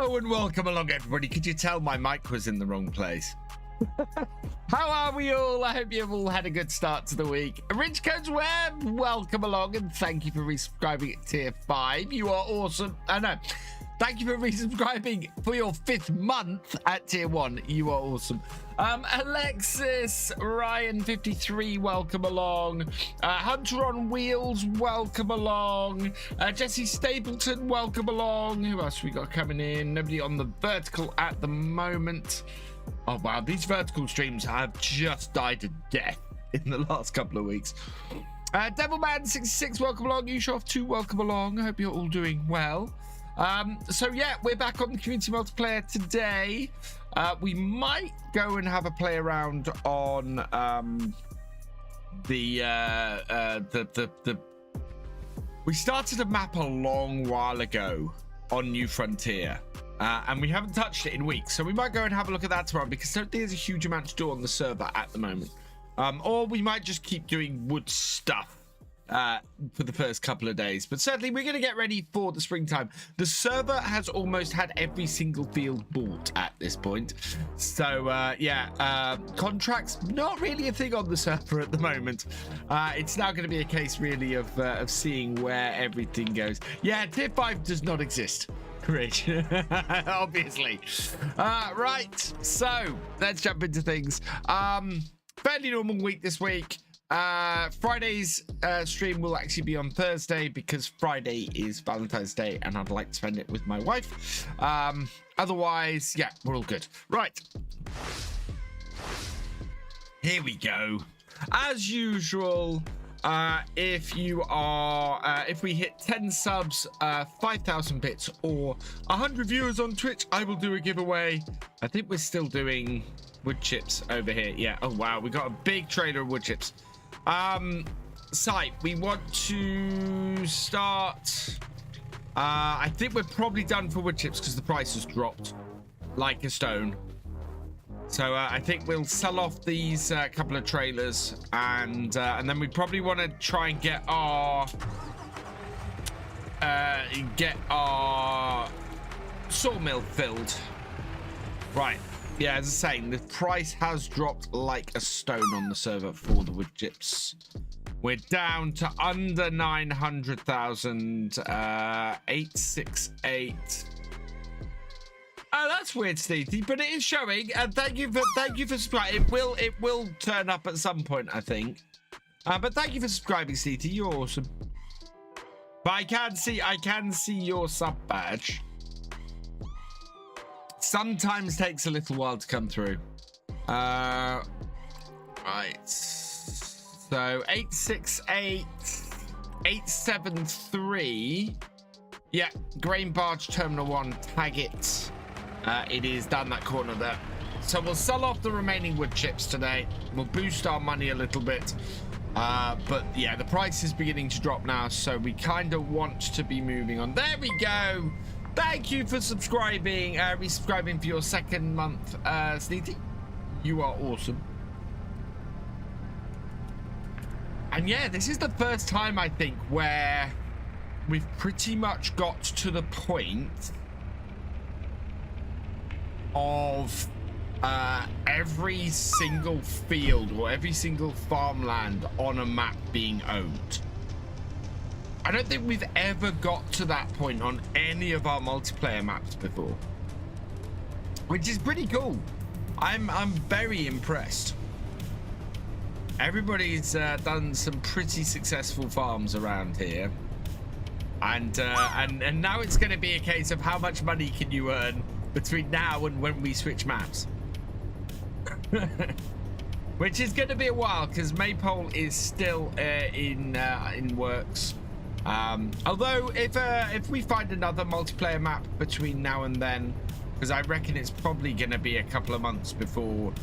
Hello and welcome along, everybody. Could you tell my mic was in the wrong place? How are we all? I hope you've all had a good start to the week. Rich Coach Web, welcome along and thank you for resubscribing at tier 5. You are awesome. Thank you for resubscribing for your 5th month at tier 1. You are awesome. Alexis Ryan 53, welcome along. Hunter on Wheels, welcome along. Jesse Stapleton, welcome along. Who else we got coming in? Nobody on the vertical at the moment. Oh wow, these vertical streams have just died to death in the last couple of weeks. Devilman 66, welcome along. Ushoff 2, welcome along. I hope you're all doing well. So yeah, we're back on the community multiplayer today. We might go and have a play around on we started a map a long while ago on New Frontier. And we haven't touched it in weeks, so we might go and have a look at that tomorrow because I don't think there's a huge amount to do on the server at the moment. Or we might just keep doing wood stuff for the first couple of days. But certainly we're going to get ready for the springtime. The server has almost had every single field bought at this point. So yeah, contracts, not really a thing on the server at the moment. It's now going to be a case really of seeing where everything goes. Yeah, tier 5 does not exist. Great. Obviously. Right, so let's jump into things. Fairly normal week this week. Friday's stream will actually be on Thursday because Friday is Valentine's Day and I'd like to spend it with my wife. Otherwise, yeah, we're all good. Right. Here we go. As usual, if we hit 10 subs, 5,000 bits or 100 viewers on Twitch, I will do a giveaway. I think we're still doing wood chips over here. Yeah. Oh wow, we got a big trailer of wood chips. Site, we want to start. I think we're probably done for wood chips because the price has dropped like a stone. So I think we'll sell off these couple of trailers and then we probably want to try and get our sawmill filled. Right. Yeah, as I was saying, the price has dropped like a stone on the server for the wood chips. We're down to under 900,000. 868. Oh, that's weird, Stevie, but it is showing. And thank you for subscribing. It will turn up at some point, I think. But thank you for subscribing, Stevie. You're awesome. But I can see your sub badge. Sometimes takes a little while to come through. Right. So 868, 873. Yeah, grain barge terminal 1. Tag it. It is down that corner there. So we'll sell off the remaining wood chips today. We'll boost our money a little bit. But yeah, the price is beginning to drop now, so we kind of want to be moving on. There we go. Thank you for subscribing, resubscribing for your 2nd month, Sneety. You are awesome. And yeah, this is the first time, I think, where we've pretty much got to the point of every single field or every single farmland on a map being owned. I don't think we've ever got to that point on any of our multiplayer maps before, which is pretty cool. I'm very impressed. Everybody's done some pretty successful farms around here, and now it's going to be a case of how much money can you earn between now and when we switch maps. Which is going to be a while because Maypole is still in works. Although if we find another multiplayer map between now and then, because I reckon it's probably going to be a couple of months before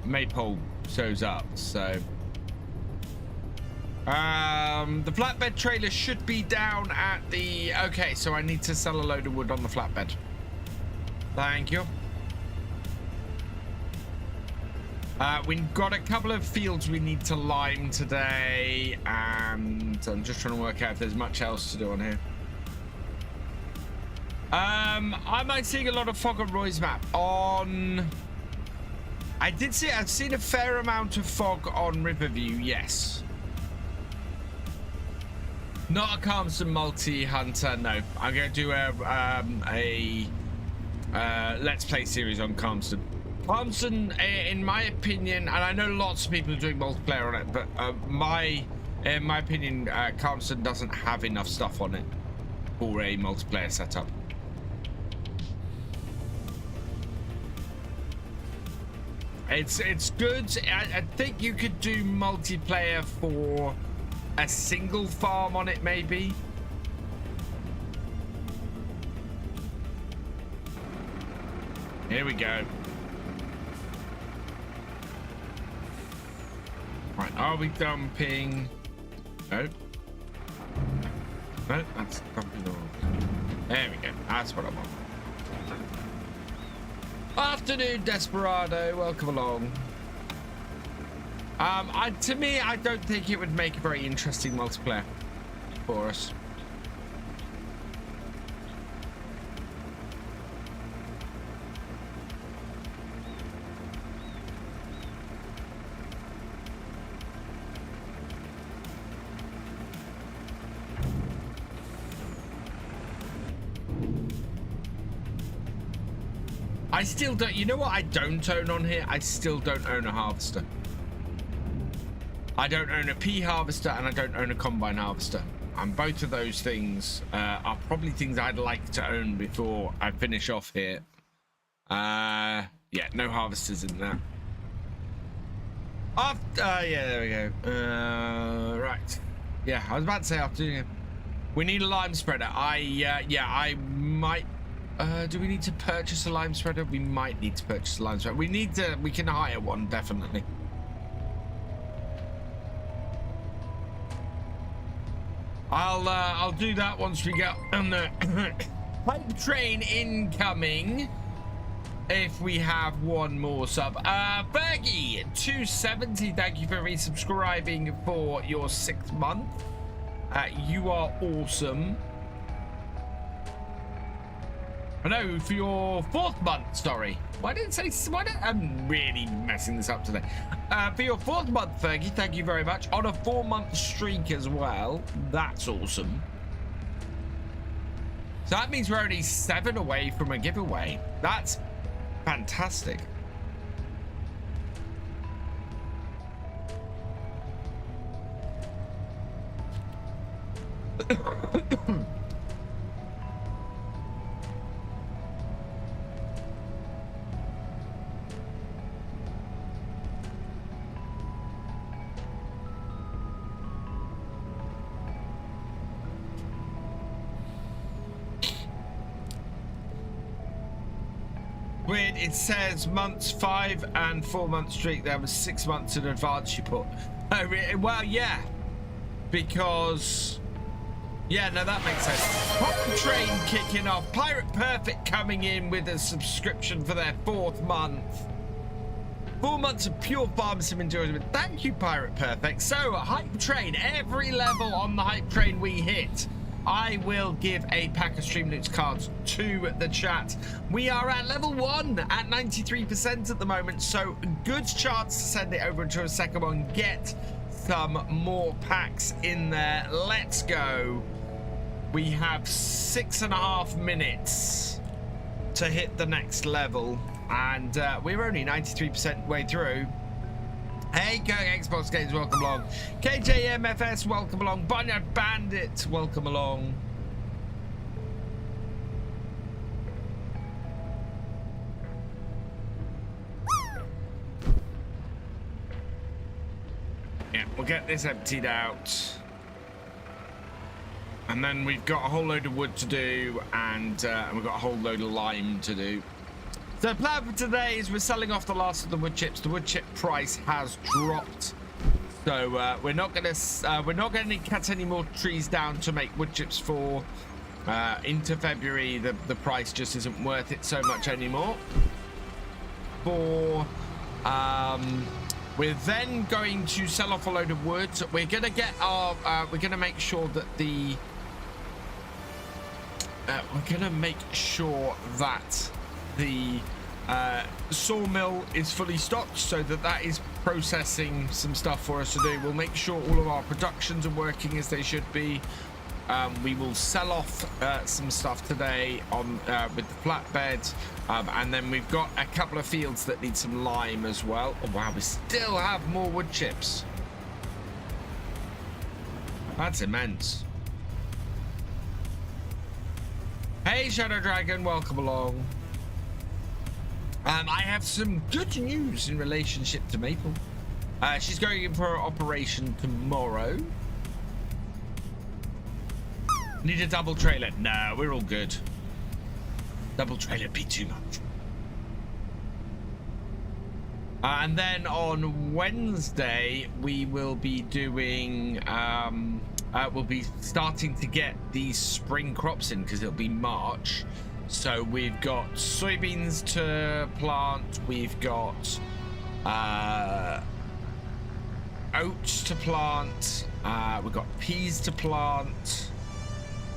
Maypole shows up. So the flatbed trailer should be down at the... Okay, so I need to sell a load of wood on the flatbed. Thank you. We've got a couple of fields we need to lime today, and I'm just trying to work out if there's much else to do on here. Am I seeing a lot of fog on Roy's map? I've seen a fair amount of fog on Riverview, yes. Not a Calmston multi-hunter, no. I'm going to do a Let's Play series on Calmston. Calmston, in my opinion, and I know lots of people are doing multiplayer on it, but in my opinion, Calmston doesn't have enough stuff on it for a multiplayer setup. It's good. I think you could do multiplayer for a single farm on it, maybe. Here we go. Right, are we dumping? No. No, that's dumping all. There we go. That's what I want. Afternoon, Desperado. Welcome along. To me, I don't think it would make a very interesting multiplayer for us. I still don't, you know what I don't own on here? I still don't own a harvester. I don't own a pea harvester and I don't own a combine harvester. And both of those things are probably things I'd like to own before I finish off here. Yeah, no harvesters in there. Yeah, there we go. Right. Yeah, I was about to say afternoon. We need a lime spreader. I might. Do we need to purchase a lime spreader? We might need to purchase a lime spreader. We can hire one, definitely. I'll do that once we get on the hype train incoming. If we have one more sub. Fergie 270, thank you for resubscribing for your 6th month. You are awesome. No, for your 4th month, sorry. I'm really messing this up today. For your 4th month, Fergie, thank you very much. On a 4-month streak as well. That's awesome. So that means we're only 7 away from a giveaway. That's fantastic. Weird, it says months 5 and 4 month streak. There was 6 months in advance you put. Oh, really? Well, yeah, because yeah, no, that makes sense. Pop train kicking off. Pirate Perfect coming in with a subscription for their 4th month. 4 months of pure farm sim enjoyment. Thank you, Pirate Perfect. So, hype train, every level on the hype train we hit, I will give a pack of Streamloots cards to the chat. We are at level 1 at 93% at the moment, so good chance to send it over to a second one. Get some more packs in there. Let's go. We have 6.5 minutes to hit the next level, and we're only 93% way through. Hey, Going Xbox Games, welcome along. KJMFS, welcome along. Barnyard Bandit, welcome along. Yeah, we'll get this emptied out. And then we've got a whole load of wood to do, and we've got a whole load of lime to do. So the plan for today is we're selling off the last of the wood chips. The wood chip price has dropped, so we're not going to cut any more trees down to make wood chips for into February. The price just isn't worth it so much anymore. We're then going to sell off a load of wood. We're going to get our we're going to make sure that the we're gonna make sure that the sawmill is fully stocked so that that is processing some stuff for us to do. We'll make sure all of our productions are working as they should be. We will sell off some stuff today on with the flatbed, and then we've got a couple of fields that need some lime as well. Oh wow, we still have more wood chips. That's immense. Hey Shadow Dragon, welcome along. I have some good news in relationship to Maple. She's going in for her operation tomorrow. Need a double trailer? No, we're all good. Double trailer would be too much. And then on Wednesday, we will be doing, we'll be starting to get these spring crops in because it'll be March. So we've got soybeans to plant, we've got oats to plant, we've got peas to plant.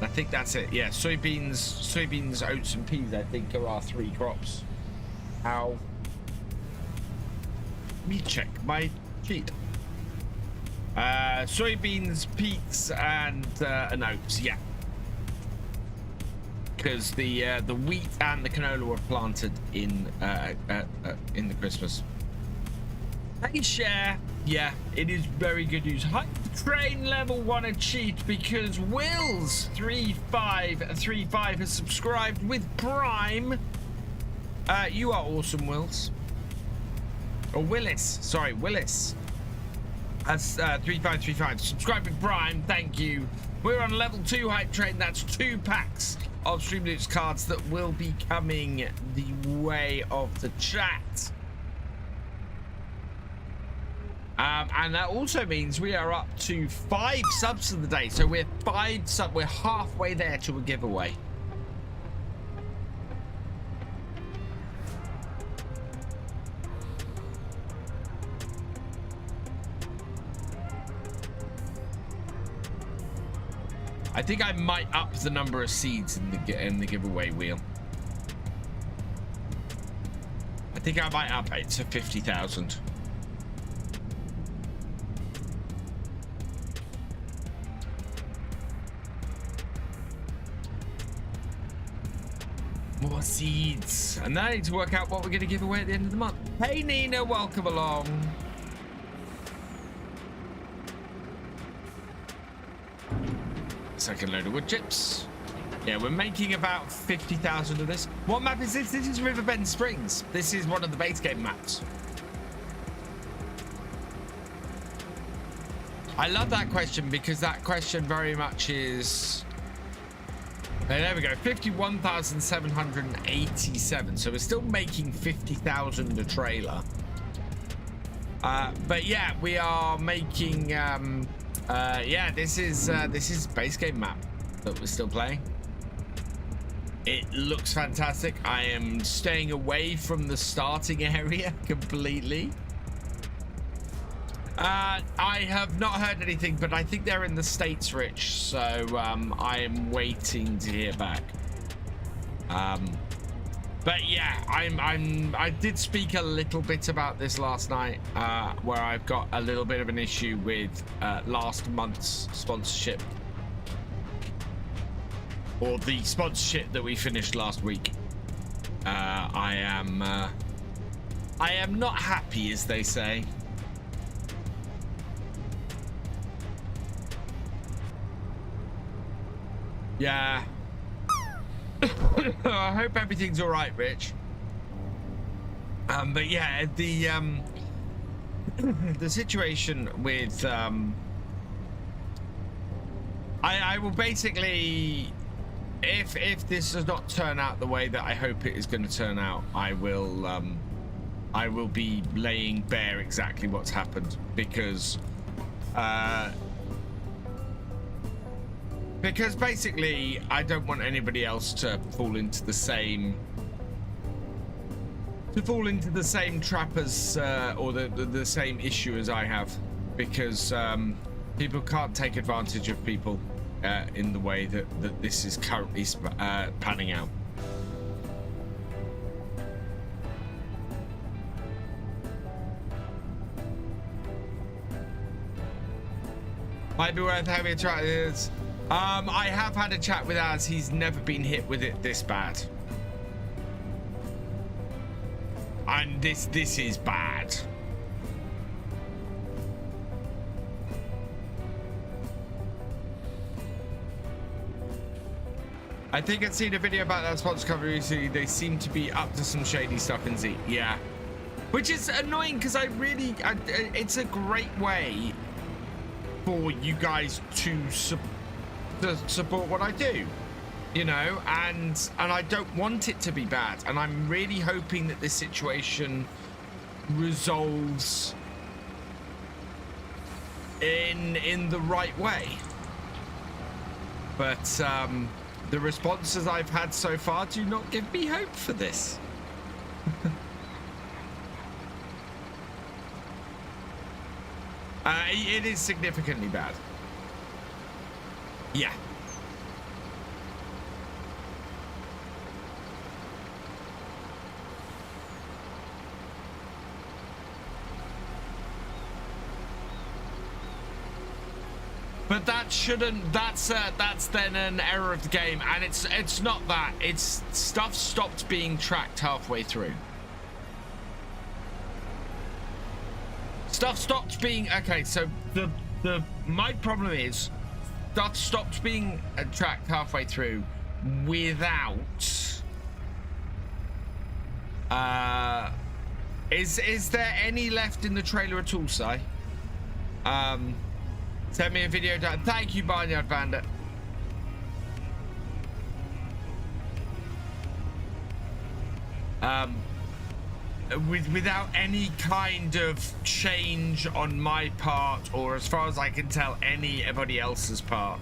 I think that's it. Yeah, soybeans, oats, and peas, I think, are our 3 crops. Ow. Let me check my sheet. Soybeans, peas, and oats. Yeah. Because the wheat and the canola were planted in the Christmas. Hey, share. Yeah, it is very good news. Hype train level 1 achieved because Wills 3535 has subscribed with Prime. You are awesome, Wills. Or Willis. Sorry, Willis. That's 3535. Subscribe with Prime. Thank you. We're on level 2 hype train. That's 2 packs of Streamloots cards that will be coming the way of the chat. And that also means we are up to 5 subs of the day. So we're halfway there to a giveaway. I think I might up the number of seeds in the giveaway wheel. I think I might up it to 50,000. More seeds. And then I need to work out what we're going to give away at the end of the month. Hey Nina, welcome along. Second load of wood chips. Yeah, we're making about 50,000 of this. What map is this? This is Riverbend Springs. This is one of the base game maps. I love that question because that question very much is... There we go, 51,787. So we're still making 50,000 a trailer. But yeah, we are making... yeah, this is base game map that we're still playing. It looks fantastic. I am staying away from the starting area completely. I have not heard anything, but I think they're in the States, Rich. So I am waiting to hear back. But yeah, I did speak a little bit about this last night, where I've got a little bit of an issue with last month's sponsorship, or the sponsorship that we finished last week. I am not happy, as they say. Yeah. I hope everything's all right, Rich. But yeah, the situation with I will basically, if this does not turn out the way that I hope it is going to turn out, I will be laying bare exactly what's happened, because basically I don't want anybody else to fall into the same trap as or the same issue as I have, because people can't take advantage of people. in the way that this is currently panning out. Might be worth having a chat with us. I have had a chat with Az. He's never been hit with it this bad. And this is bad. I think I'd seen a video about that sponsor cover recently. They seem to be up to some shady stuff in Z. Yeah. Which is annoying because it's a great way for you guys to support what I do, you know, and I don't want it to be bad, and I'm really hoping that this situation resolves in the right way. But the responses I've had so far do not give me hope for this. It is significantly bad. Yeah. But that shouldn't. That's then an error of the game, and it's not that. It's stuff stopped being tracked halfway through. Stuff stopped being okay. So my problem is stuff stopped being tracked halfway through without. Is there any left in the trailer at all, Si? Send me a video down. Thank you, Barnyard Bandit. Without any kind of change on my part, or as far as I can tell, anybody else's part.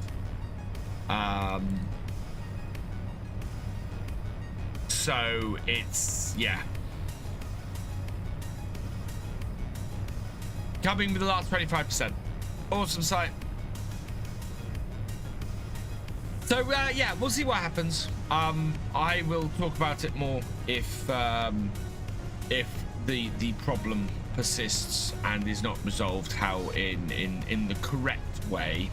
So it's, yeah. Coming with the last 25%. Awesome site. So yeah, we'll see what happens. I will talk about it more if the problem persists and is not resolved, how in the correct way.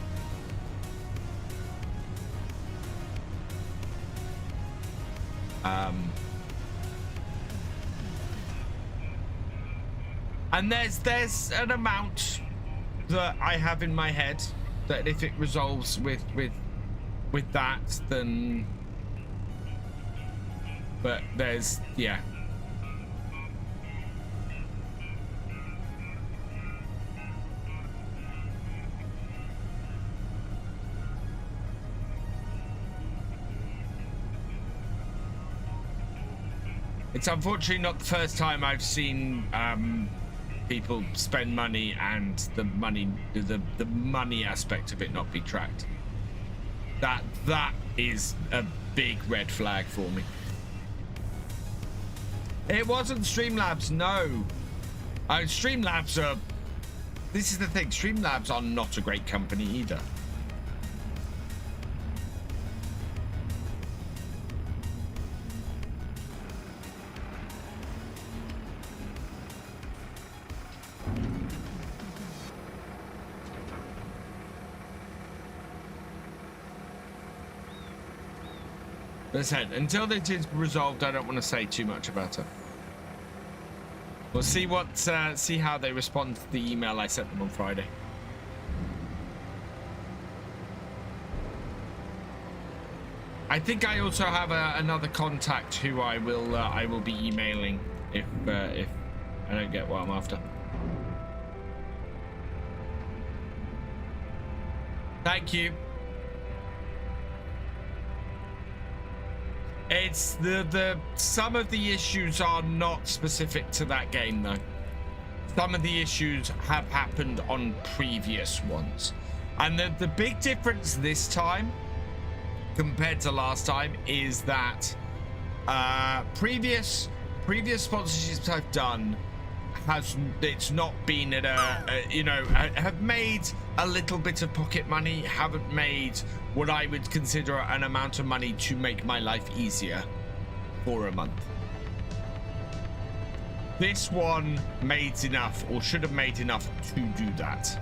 And there's an amount that I have in my head that if it resolves with that, then, but there's, yeah. It's unfortunately not the first time I've seen people spend money and the money aspect of it not be tracked. That is a big red flag for me. It wasn't Streamlabs, no. Streamlabs are, this is the thing, Streamlabs are not a great company either. As I said, until it is resolved, I don't want to say too much about it. We'll see see how they respond to the email I sent them on Friday. I think I also have another contact who I will be emailing if I don't get what I'm after. Thank you. It's some of the issues are not specific to that game though. Some of the issues have happened on previous ones. And the big difference this time compared to last time is that previous sponsorships I've done it's not been at a you know, have made a little bit of pocket money, haven't made what I would consider an amount of money to make my life easier for a month. This one made enough, or should have made enough to do that.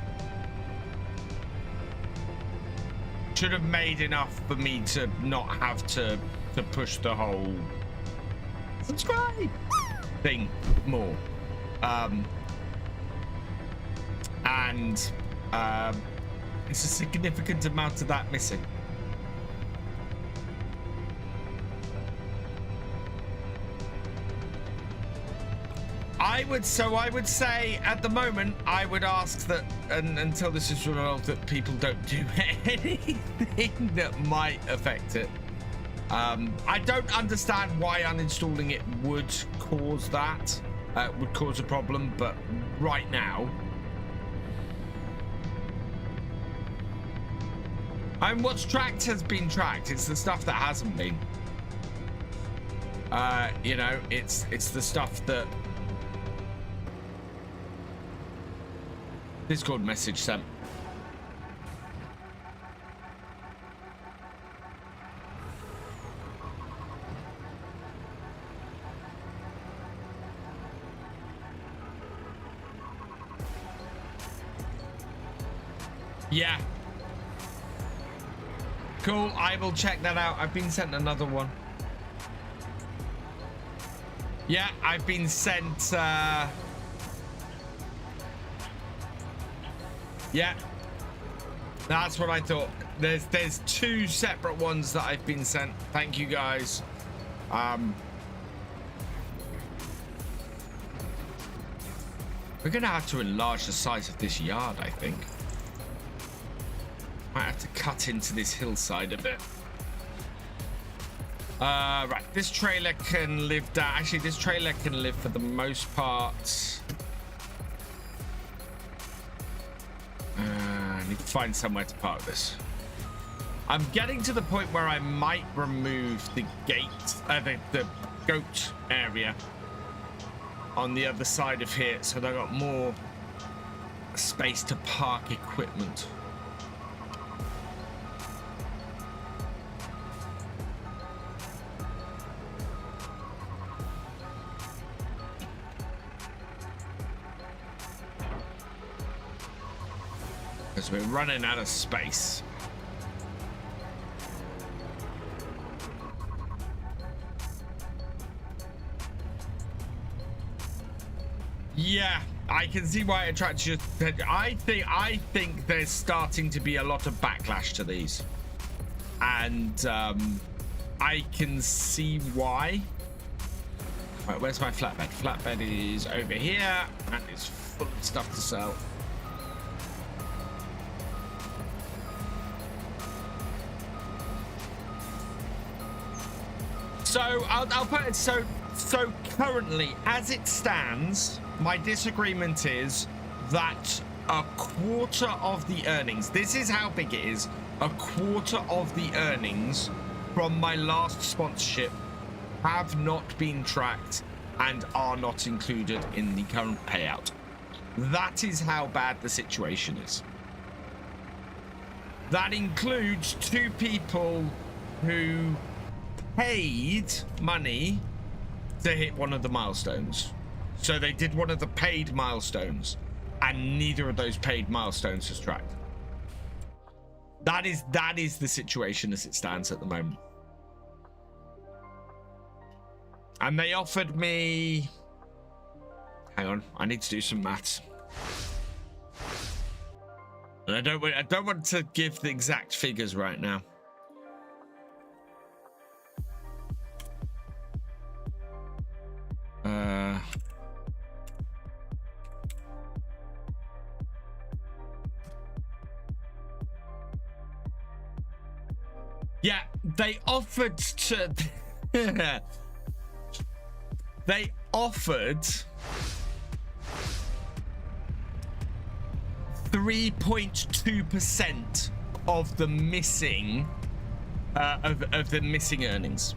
Should have made enough for me to not have to push the whole subscribe thing more. It's a significant amount of that missing. I would say at the moment, I would ask that, and until this is resolved, that people don't do anything that might affect it. I don't understand why uninstalling it would cause that, would cause a problem, but right now, and what's tracked has been tracked. It's the stuff that hasn't been. You know, it's the stuff that. Discord message sent. Yeah. Cool, I will check that out. I've been sent another one. Yeah, I've been sent yeah, that's what I thought. There's two separate ones that I've been sent. Thank you guys. We're gonna have to enlarge the size of this yard, I think. Might have to cut into this hillside a bit. Right, this trailer can live down. Actually, this trailer can live for the most part. I need to find somewhere to park this. I'm getting to the point where I might remove the gate, the goat area on the other side of here, so that I've got more space to park equipment. Because we're running out of space. Yeah, I can see why it attracts you. I think there's starting to be a lot of backlash to these, and I can see why. Right, where's my flatbed? Flatbed is over here, and it's full of stuff to sell. So I'll put it so currently, as it stands, my disagreement is that a quarter of the earnings, this is how big it is, a quarter of the earnings from my last sponsorship have not been tracked and are not included in the current payout. That is how bad the situation is. That includes two people who paid money to hit one of the milestones. So they did one of the paid milestones, and neither of those paid milestones is tracked. That is the situation as it stands at the moment. And they offered me, hang on, I need to do some maths. And I don't want to give the exact figures right now. Yeah, they offered to they offered 3.2% of the missing of the missing earnings.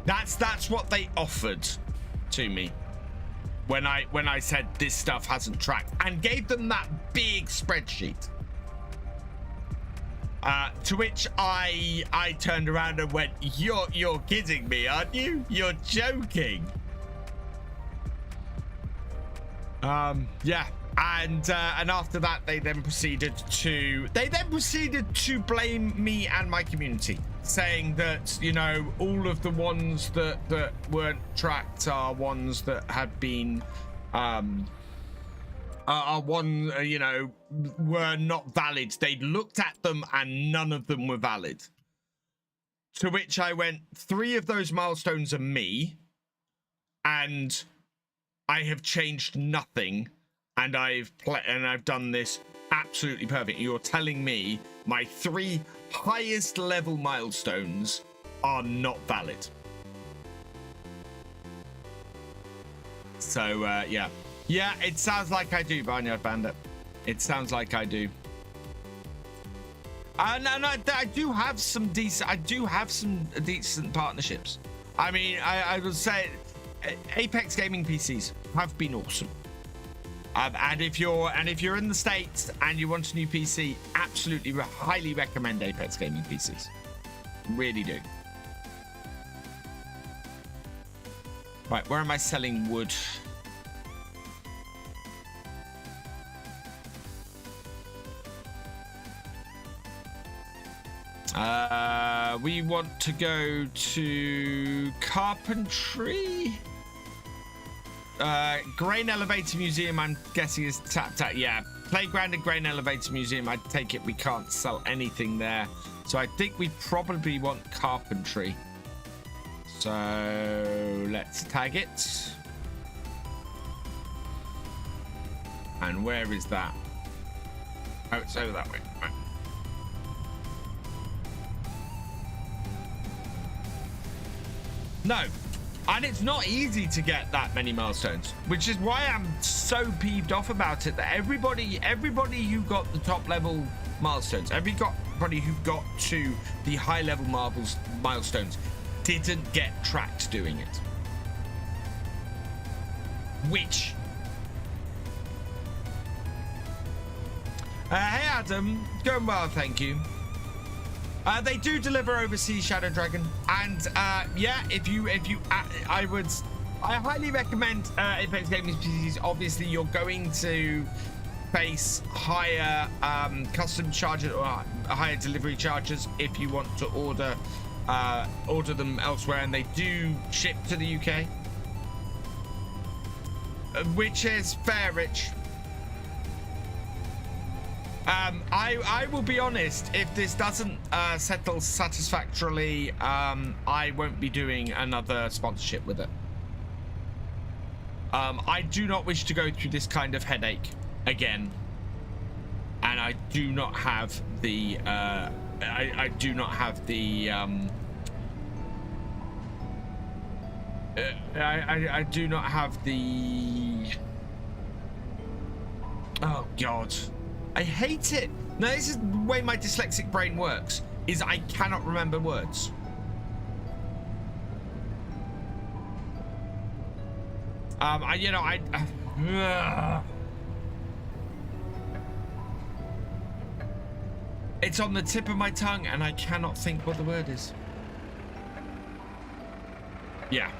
That's what they offered to me when I said this stuff hasn't tracked, and gave them that big spreadsheet. To which I turned around and went, "You're kidding me, aren't you? You're joking." Yeah. And after that, they then proceeded to blame me and my community, saying that, you know, all of the ones that weren't tracked are ones that had been are one, you know, were not valid. They'd looked at them and none of them were valid. To which I went, 3 of those milestones are me, and I have changed nothing. And I've done this absolutely perfect. You're telling me my 3 highest level milestones are not valid. So yeah, it sounds like I do, Barnyard Bandit. It sounds like I do. And I do have some decent. Decent partnerships. I mean, I would say Apex Gaming PCs have been awesome. And if you're in the States and you want a new PC, absolutely highly recommend Apex Gaming PCs. Really do. Right, where am I selling wood? We want to go to carpentry. Grain Elevator Museum, I'm guessing, is tapped out. Yeah, Playground and Grain Elevator Museum, I take it we can't sell anything there. So I think we probably want carpentry. So let's tag it. And where is that? Oh, it's over that way. Right. No. And it's not easy to get that many milestones, which is why I'm so peeved off about it. That everybody who got the top level milestones, everybody who got to the high level milestones, didn't get tracked doing it. Which, hey Adam, going well, thank you. They do deliver overseas, Shadow Dragon, and yeah, I highly recommend Apex Gaming PCs. Obviously, you're going to face higher custom charges or higher delivery charges if you want to order them elsewhere, and they do ship to the UK, which is fair, Rich. I will be honest, if this doesn't settle satisfactorily, I won't be doing another sponsorship with it. I do not wish to go through this kind of headache again, and I do not have the I do not have the I do not have the, oh god, I hate it. Now, this is the way my dyslexic brain works, is I cannot remember words. It's on the tip of my tongue and I cannot think what the word is. Yeah.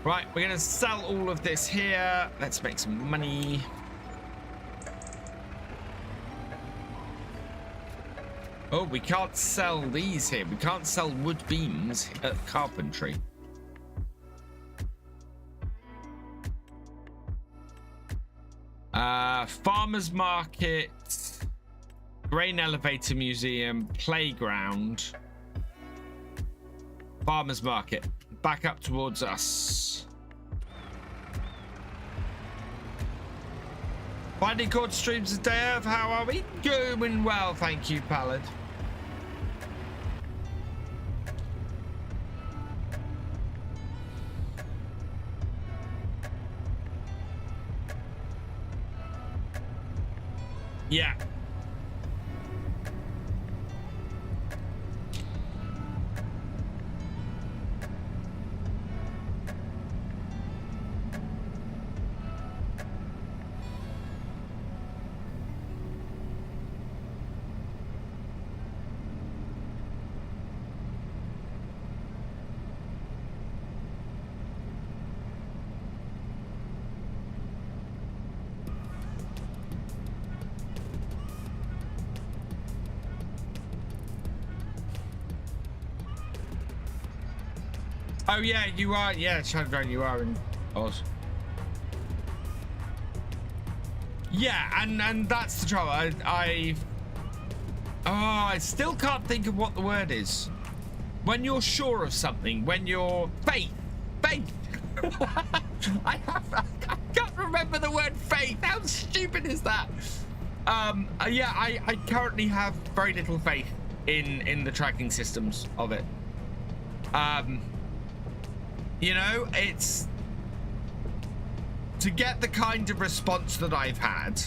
Right, we're gonna sell all of this here. Let's make some money. Oh, we can't sell these here. We can't sell wood beams at carpentry. Farmers market, grain elevator museum, playground, farmers market. Back up towards us. Finding cord streams a day of. How are we? Doing well, thank you, Pallid. Yeah. Oh yeah, you are. Yeah, Shadow Dragon, you are in Oz. Yeah, and that's the trouble. I still can't think of what the word is. When you're sure of something, when you're faith. I can't remember the word faith. How stupid is that? Yeah, I currently have very little faith in the tracking systems of it. You know, it's to get the kind of response that I've had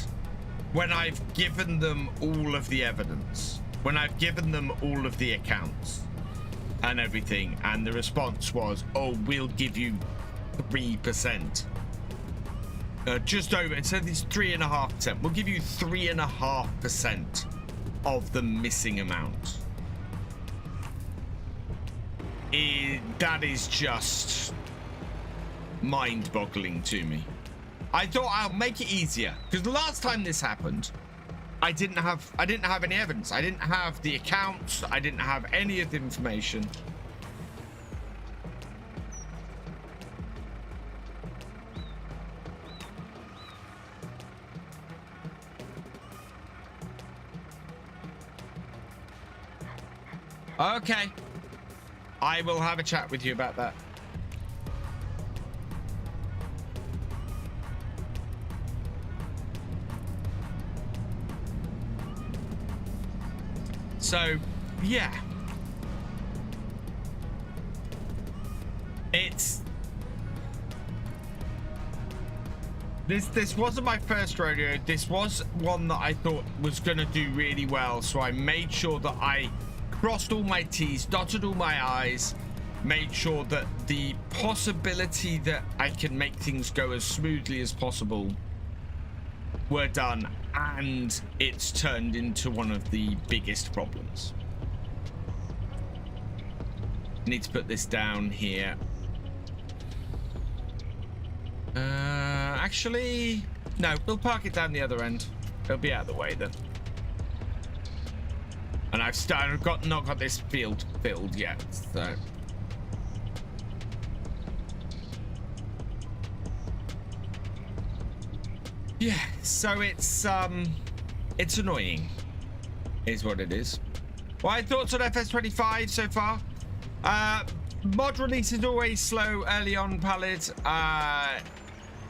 when I've given them all of the evidence, when I've given them all of the accounts and everything, and the response was, oh, we'll give you 3%. Just over, instead of these 3.5%, we'll give you 3.5% of the missing amount. That is just mind-boggling to me. I thought I'll make it easier, because the last time this happened, I didn't have any evidence. I didn't have the accounts. I didn't have any of the information. Okay. I will have a chat with you about that. So, yeah. It's... This wasn't my first rodeo. This was one that I thought was going to do really well. So I made sure that I crossed all my T's, dotted all my I's, made sure that the possibility that I can make things go as smoothly as possible were done, and it's turned into one of the biggest problems. Need to put this down here. Actually, no, we'll park it down the other end. It'll be out of the way then. And I've not got this field filled yet, so. Yeah, so it's annoying, is what it is. Well, I thoughts on FS25 so far. Mod release is always slow early on, Pallid.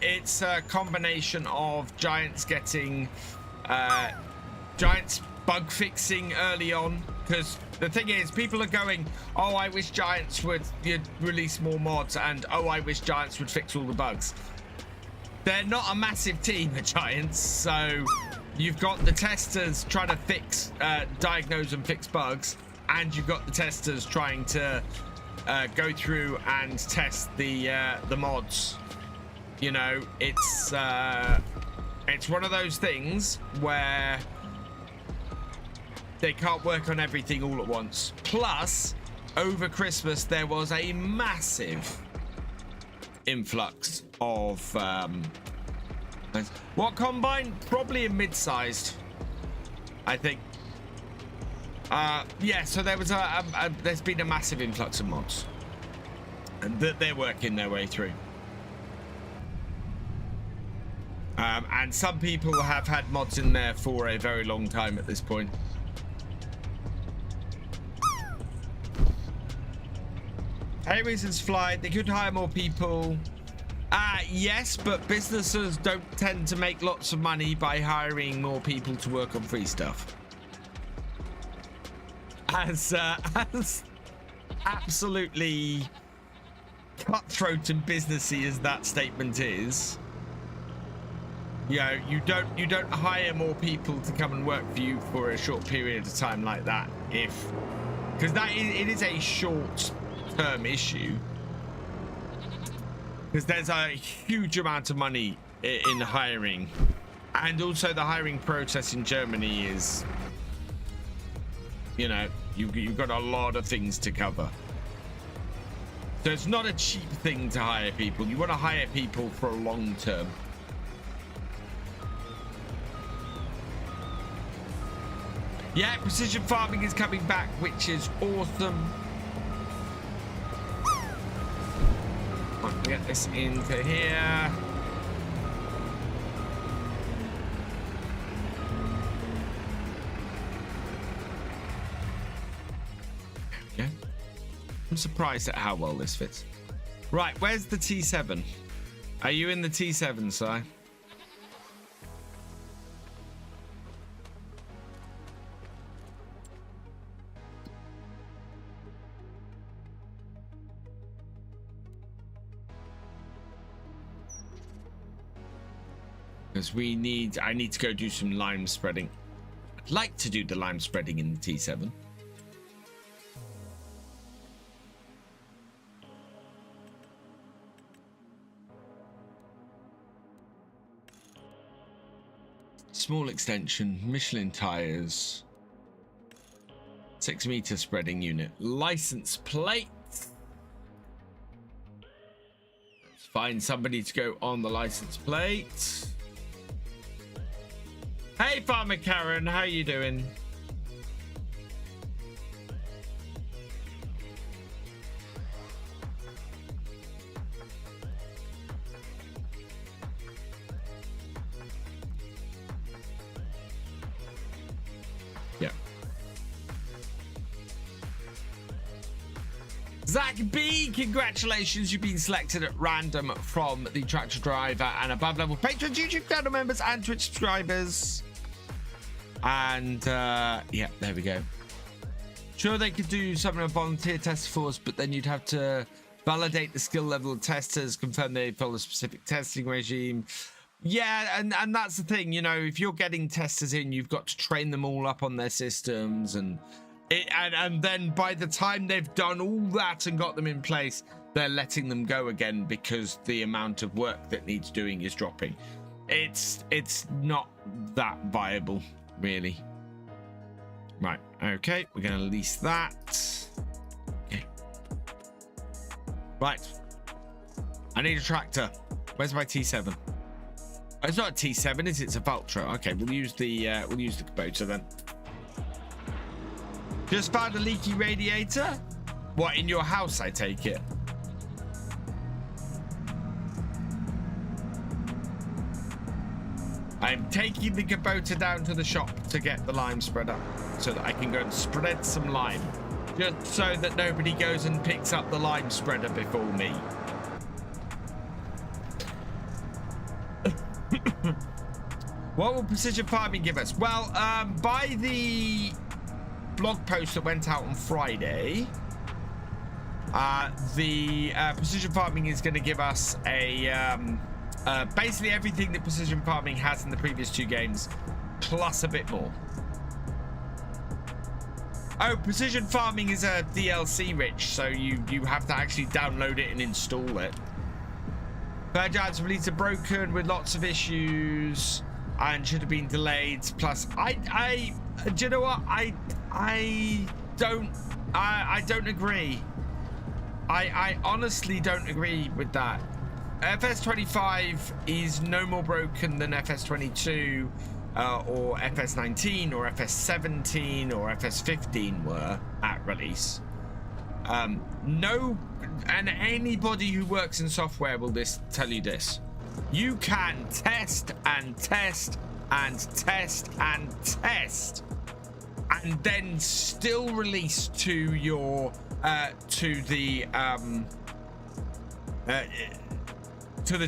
It's a combination of Giants getting Giants bug fixing early on, because the thing is, people are going, oh, I wish Giants would release more mods, and oh, I wish Giants would fix all the bugs. They're not a massive team, the Giants, so you've got the testers trying to fix, diagnose and fix bugs, and you've got the testers trying to go through and test the mods. You know, it's one of those things where they can't work on everything all at once. Plus, over Christmas, there was a massive influx of what combine? Probably a mid-sized, I think. Yeah, so there was there's been a massive influx of mods that they're working their way through. And some people have had mods in there for a very long time at this point. Pay reasons fly. They could hire more people. Yes, but businesses don't tend to make lots of money by hiring more people to work on free stuff. As absolutely cutthroat and businessy as that statement is, you know, you don't hire more people to come and work for you for a short period of time like that, because it is a short-term issue. Because there's a huge amount of money in hiring, and also the hiring process in Germany is, you know, you've got a lot of things to cover. So it's not a cheap thing to hire people. You want to hire people for a long term. Yeah, precision farming is coming back, which is awesome. Right, get this into here. Okay. I'm surprised at how well this fits. Right, where's the T7? Are you in the T7, Si? Because I need to go do some lime spreading. I'd like to do the lime spreading in the T7. Small extension, Michelin tires, 6-meter spreading unit, license plate. Let's find somebody to go on the license plate. Hey, Farmer Karen, how you doing? Yeah. Zach B, congratulations, you've been selected at random from the Tractor Driver and above level patrons, YouTube channel members, and Twitch subscribers. And yeah, there we go. Sure, they could do something of volunteer test force, but then you'd have to validate the skill level of testers, confirm they follow a specific testing regime. Yeah, and that's the thing, you know, if you're getting testers in, you've got to train them all up on their systems, and then by the time they've done all that and got them in place, they're letting them go again because the amount of work that needs doing is dropping. It's not that viable, really. Right, okay, we're going to lease that. Okay. Right. I need a tractor. Where's my T7? Oh, it's not a T7, is it? It's a Valtra. Okay, we'll use the Kubota then. Just found a leaky radiator? What, in your house, I take it? I'm taking the Kubota down to the shop to get the lime spreader so that I can go and spread some lime. Just so that nobody goes and picks up the lime spreader before me. What will precision farming give us? Well, by the blog post that went out on Friday, the precision farming is going to give us a basically everything that precision farming has in the previous 2 games, plus a bit more. Oh, precision farming is a DLC, Rich, so you have to actually download it and install it. Third Giants release are broken with lots of issues and should have been delayed. Plus, do you know what? I don't agree. I honestly don't agree with that. FS25 is no more broken than FS22 or FS19 or FS17 or FS15 were at release. No, and anybody who works in software will tell you this. You can test and test and test and test and then still release to your to the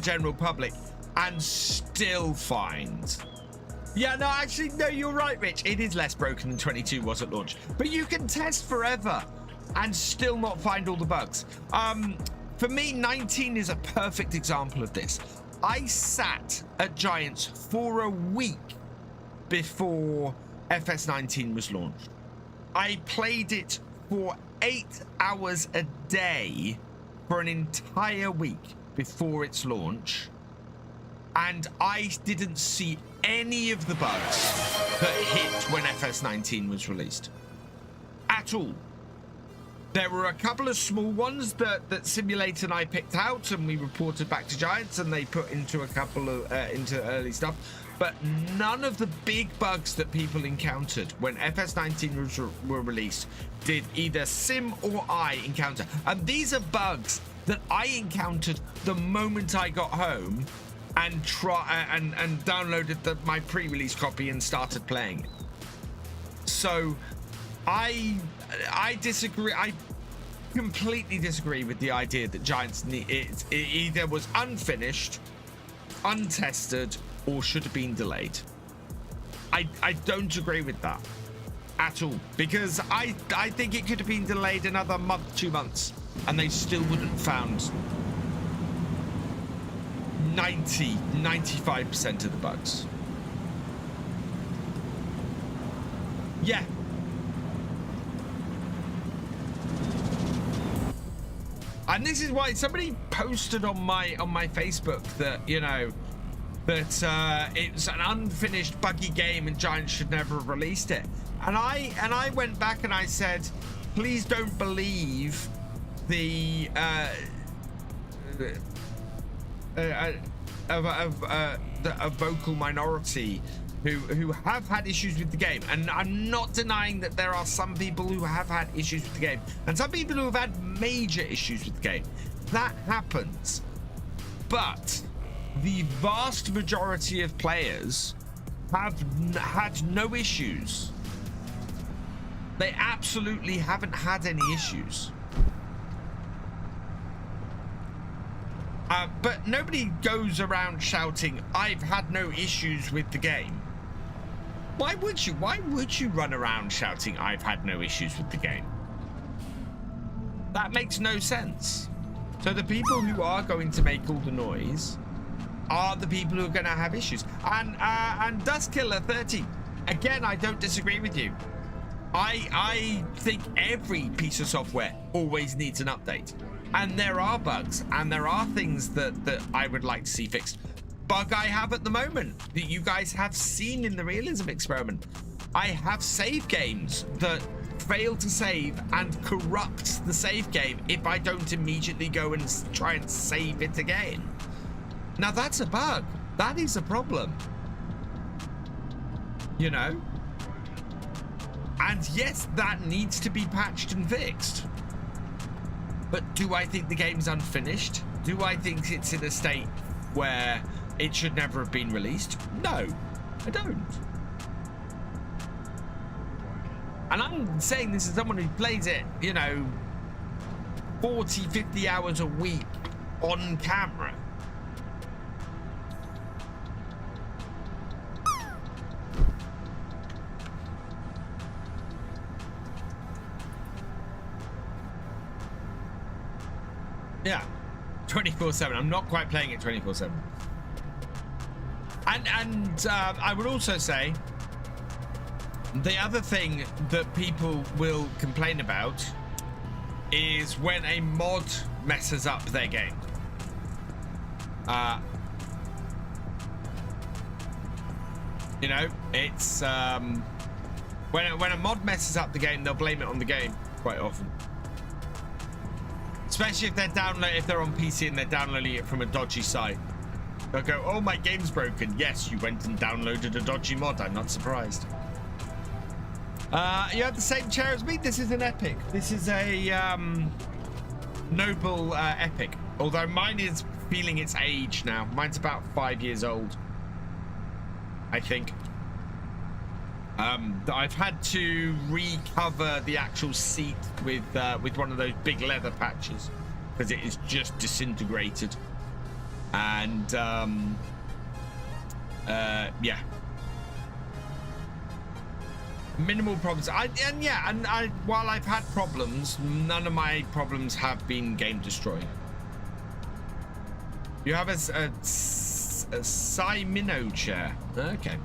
general public and still find. Yeah, no, actually, no, you're right, Rich. It is less broken than 22 was at launch, but you can test forever and still not find all the bugs. For me, 19 is a perfect example of this. I sat at Giants for a week before FS19 was launched. I played it for 8 hours a day for an entire week before its launch, and I didn't see any of the bugs that hit when FS19 was released at all. There were a couple of small ones that Simulate and I picked out and we reported back to Giants, and they put into a couple of into early stuff, but none of the big bugs that people encountered when FS19 were released did either Sim or I encounter. And these are bugs that I encountered the moment I got home and downloaded my pre-release copy and started playing it. So I disagree. I completely disagree with the idea that Giants it either was unfinished, untested, or should have been delayed. I don't agree with that at all, because I think it could have been delayed another month, 2 months, and they still wouldn't have found 95% of the bugs. Yeah. And this is why somebody posted on my Facebook that, you know, that it's an unfinished buggy game and Giants should never have released it. And I went back and I said, please don't believe a vocal minority who have had issues with the game. And I'm not denying that there are some people who have had issues with the game and some people who have had major issues with the game. That happens. But the vast majority of players have had no issues. They absolutely haven't had any issues. But nobody goes around shouting, I've had no issues with the game. Why would you? Why would you run around shouting, I've had no issues with the game? That makes no sense. So the people who are going to make all the noise are the people who are going to have issues. And Dustkiller30, again, I don't disagree with you. I think every piece of software always needs an update. And there are bugs and there are things that I would like to see fixed. Bug I have at the moment that you guys have seen in the realism experiment. I have save games that fail to save and corrupt the save game if I don't immediately go and try and save it again. Now that's a bug. That is a problem. You know? And yes, that needs to be patched and fixed. But do I think the game's unfinished? Do I think it's in a state where it should never have been released? No, I don't. And I'm saying this as someone who plays it, you know, 40, 50 hours a week on camera. Yeah, 24/7. I'm not quite playing it 24/7. And I would also say the other thing that people will complain about is when a mod messes up their game. You know, it's when a mod messes up the game, they'll blame it on the game quite often. Especially if they're on PC and they're downloading it from a dodgy site. They'll go, oh, my game's broken. Yes, you went and downloaded a dodgy mod. I'm not surprised. You have the same chair as me. This is an epic. This is a noble epic. Although mine is feeling its age now. Mine's about 5 years old, I think. I've had to recover the actual seat with one of those big leather patches because it is just disintegrated. And yeah, minimal problems. While I've had problems, none of my problems have been game destroying. You have a Simino chair. Okay.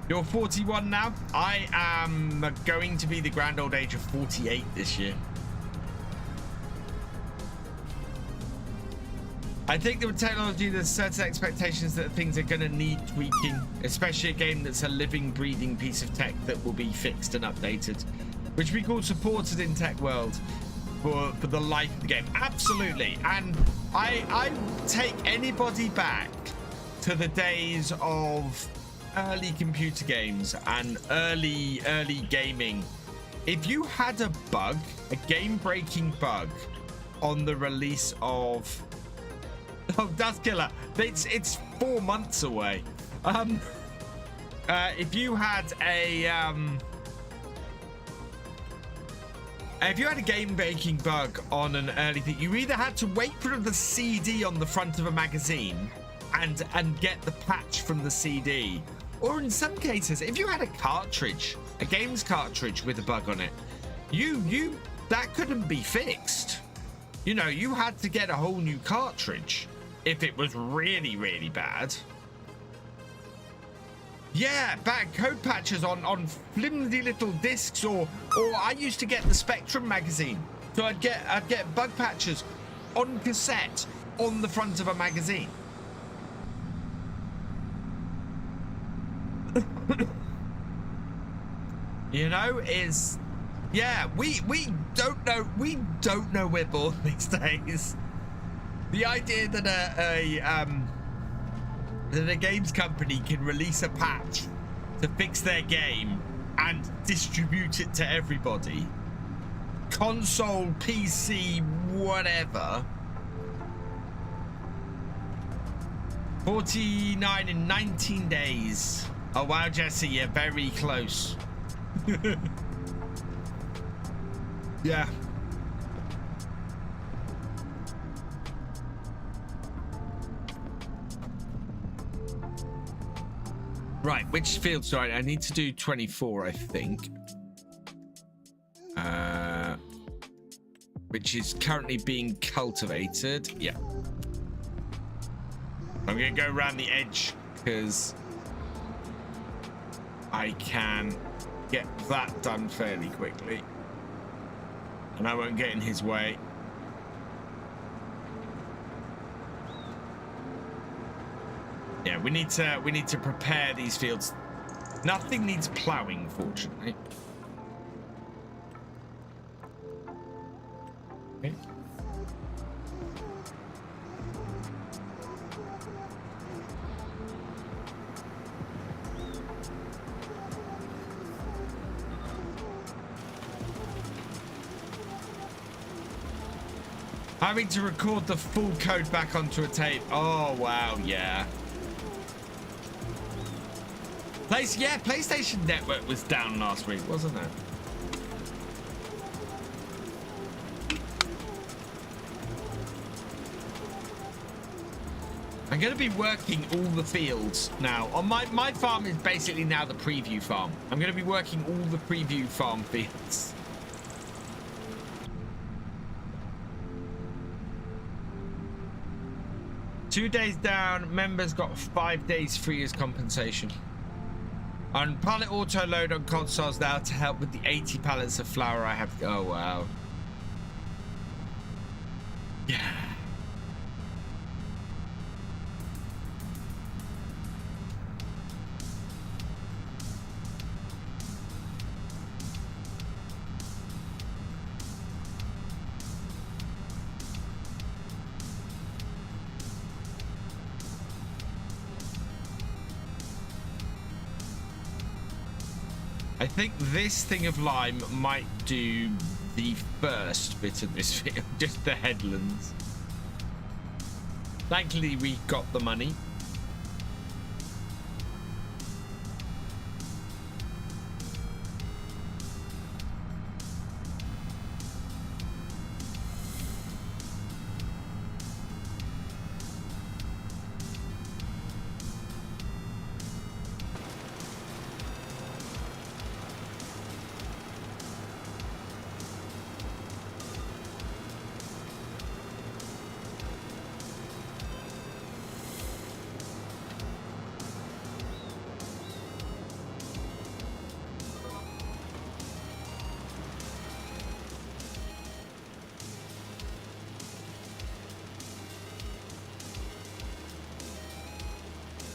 You're 41 now. I am going to be the grand old age of 48 this year. I think that with technology, there's certain expectations that things are going to need tweaking, especially a game that's a living, breathing piece of tech that will be fixed and updated, which we call supported in tech world for the life of the game. Absolutely. And I take anybody back to the days of early computer games and early gaming if you had a bug, a game-breaking bug, on the release of Dustkiller, it's 4 months away. If you had a game-breaking bug on an early thing, you either had to wait for the CD on the front of a magazine and get the patch from the CD, or in some cases, if you had a cartridge, a games cartridge with a bug on it, that couldn't be fixed. You know, you had to get a whole new cartridge if it was really, really bad. Yeah, bad code patches on flimsy little discs, or I used to get the Spectrum magazine, so I'd get bug patches on cassette on the front of a magazine. You know, we don't know we're born these days. The idea that a games company can release a patch to fix their game and distribute it to everybody, console, PC, whatever. 49 in 19 days. Oh wow, Jesse, you're very close. Yeah. Right, which field? Sorry, I need to do 24, I think. Which is currently being cultivated. Yeah. I'm gonna go around the edge because I can get that done fairly quickly, and I won't get in his way. Yeah, we need to prepare these fields. Nothing needs plowing, fortunately. Okay. Having to record the full code back onto a tape. Oh wow, yeah. PlayStation Network was down last week, wasn't it? I'm going to be working all the fields now. On my farm is basically now the preview farm. I'm going to be working all the preview farm fields. Two days down, members got 5 days free as compensation. On pallet auto load on consoles now to help with the 80 pallets of flour I have. Oh wow. Yeah. I think this thing of lime might do the first bit of this field, just the headlands. Thankfully, we got the money.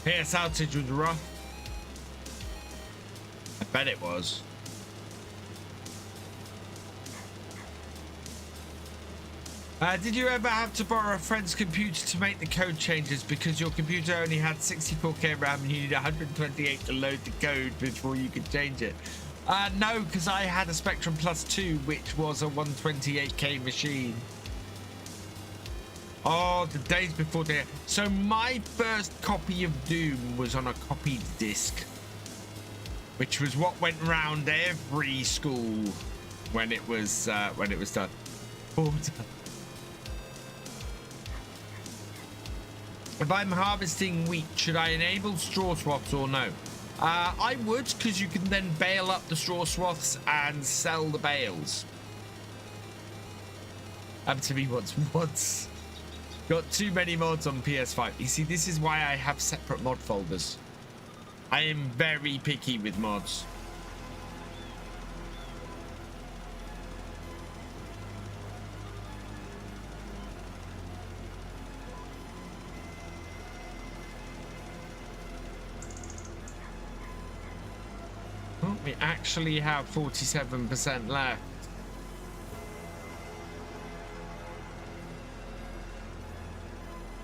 PS outage was rough. I bet it was. Did you ever have to borrow a friend's computer to make the code changes because your computer only had 64K RAM and you needed 128 to load the code before you could change it? No, because I had a Spectrum Plus 2, which was a 128k machine. Oh, the days before there. So my first copy of Doom was on a copied disc, which was what went round every school when it was done. If I'm harvesting wheat, should I enable straw swaths or no? I would, because you can then bale up the straw swaths and sell the bales. Happened to me once. Got too many mods on PS5. You see, this is why I have separate mod folders. I am very picky with mods. Oh, we actually have 47% left.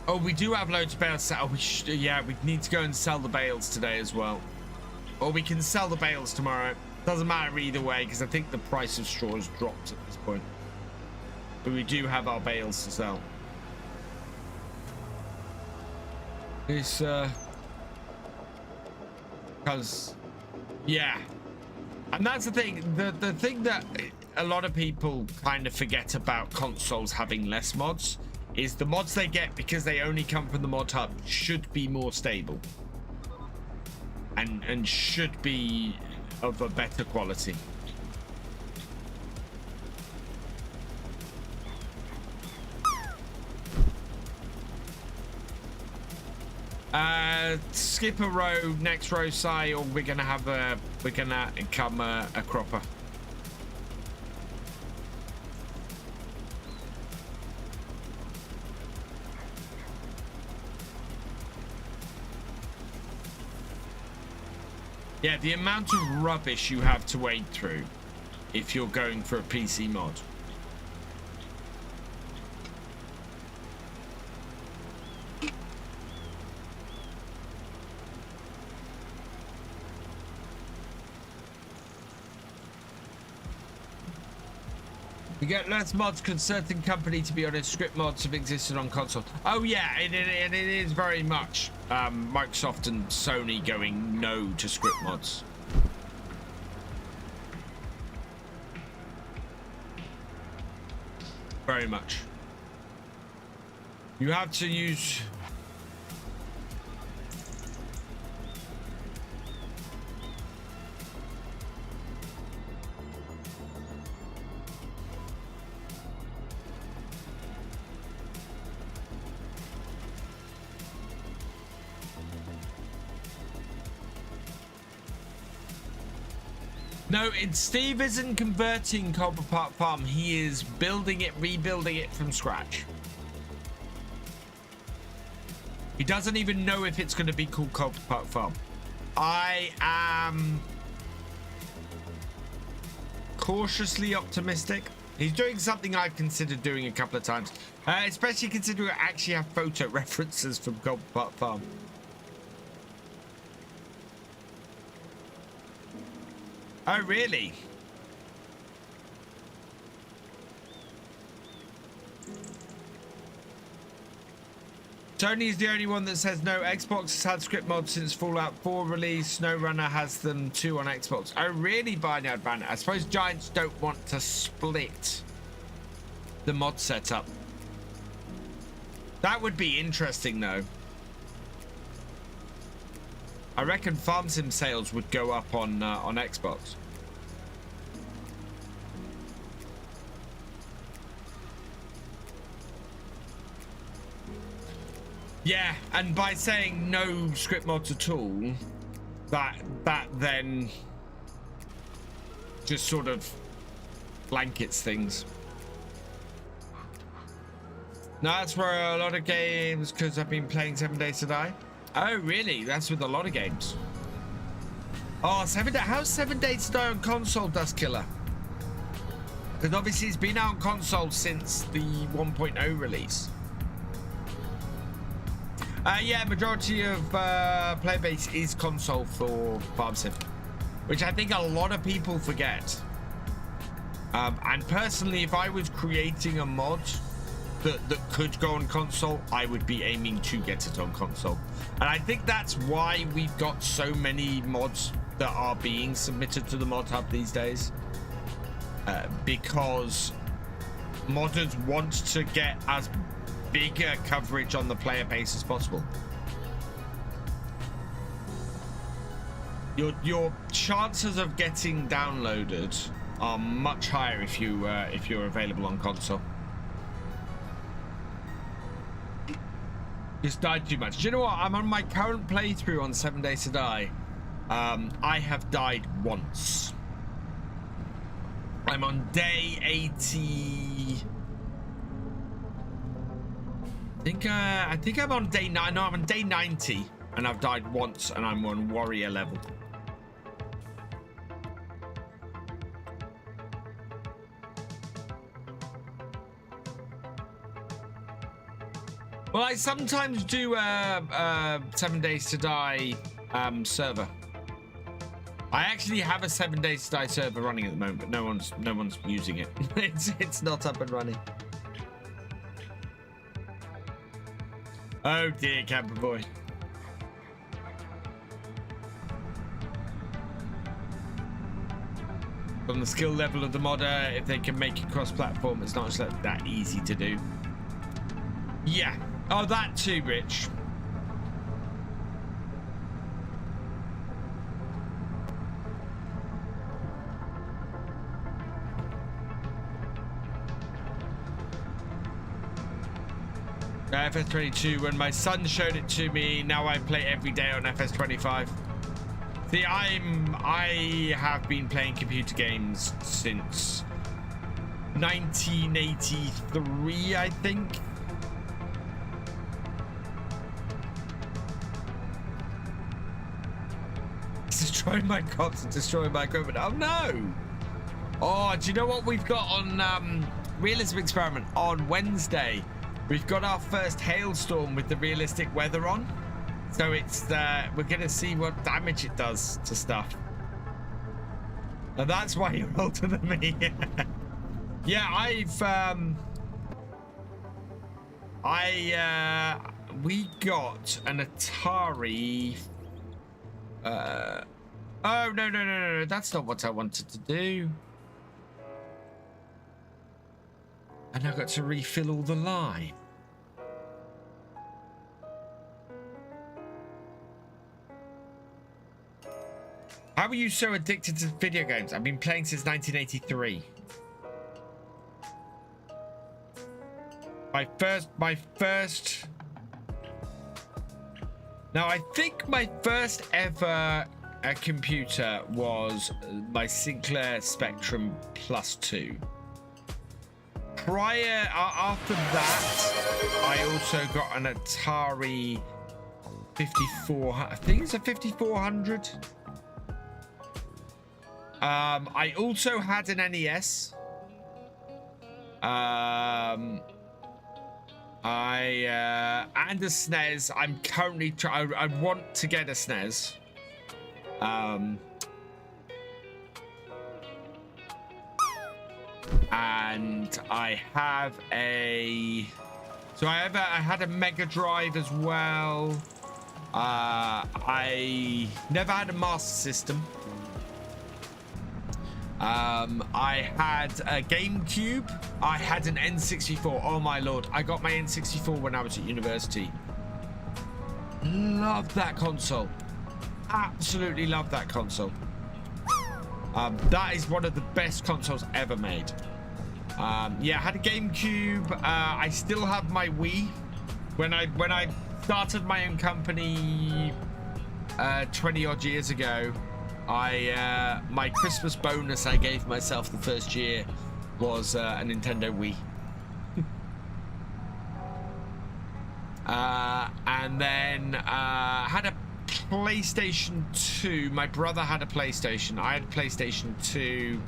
Oh, we do have loads of bales. Oh, yeah, we need to go and sell the bales today as well. Or we can sell the bales tomorrow. Doesn't matter either way, because I think the price of straw has dropped at this point. But we do have our bales to sell. This, because, yeah. And that's the thing. The thing that a lot of people kind of forget about consoles having less mods is the mods they get, because they only come from the mod hub, should be more stable and should be of a better quality. Skip a row, next row, Si, or we're gonna come a cropper. Yeah, the amount of rubbish you have to wade through if you're going for a PC mod. You get less mods because certain company, to be honest, script mods have existed on console. Oh yeah, and it is very much Microsoft and Sony going no to script mods. Very much. You have to use... No, Steve isn't converting Galcomp Farm. He is building it, rebuilding it from scratch. He doesn't even know if it's going to be called Galcomp Farm. I am cautiously optimistic. He's doing something I've considered doing a couple of times, especially considering I actually have photo references from Galcomp Farm. Oh, really? Tony's the only one that says no. Xbox has had script mods since Fallout 4 release. SnowRunner has them too on Xbox. Oh, really, Barnyard Bandit? I suppose Giants don't want to split the mod setup. That would be interesting, though. I reckon Farm Sim sales would go up on Xbox. Yeah, and by saying no script mods at all, that then just sort of blankets things. No, that's for a lot of games, because I've been playing 7 Days to Die. Oh, really? That's with a lot of games. Oh, 7 Days. How's 7 Days to Die on console, Dustkiller? Because obviously it's been out on console since the 1.0 release. Yeah, majority of player base is console for Farm Sim. which I think a lot of people forget. And personally, if I was creating a mod that could go on console, I would be aiming to get it on console. And I think that's why we've got so many mods that are being submitted to the mod hub these days, because modders want to get as big a coverage on the player base as possible. Your chances of getting downloaded are much higher if you're available on console. Just died too much. Do you know what? I'm on my current playthrough on 7 Days to Die. I have died once. I'm on day 80. I think I'm on day 9. No, I'm on day 90, and I've died once, and I'm on warrior level. Well, I sometimes do 7 Days to Die server. I actually have a 7 Days to Die server running at the moment, but no one's using it. It's not up and running. Oh dear, camper boy. From the skill level of the modder, if they can make it cross-platform, it's not just like that easy to do. Yeah. Oh, that too, Rich. FS22, when my son showed it to me, now I play every day on FS25. See, I have been playing computer games since 1983, I think. Destroying my crops and destroying my equipment. Oh no! Oh, do you know what we've got on Realism Experiment on Wednesday? We've got our first hailstorm with the realistic weather on. So it's we're gonna see what damage it does to stuff. And that's why you're older than me. Yeah, we got an Atari. Oh no, that's not what I wanted to do. And I got to refill all the lime. How are you so addicted to video games? I've been playing since 1983. My first. Now, I think my first ever computer was my Sinclair Spectrum Plus 2. After that, I also got an Atari 54. I think it's a 5400. I also had an NES. And a SNES. I'm currently I want to get a SNES. And I have a. So I had a Mega Drive as well. I never had a Master System. I had a GameCube. I had an N64. Oh my lord, I got my N64 when I was at university. Loved that console. Absolutely loved that console. That is one of the best consoles ever made. Yeah, I had a GameCube. I still have my Wii. When I started my own company 20 odd years ago, my Christmas bonus I gave myself the first year was a Nintendo Wii. And then had a PlayStation 2. My brother had a PlayStation. I had a PlayStation 2.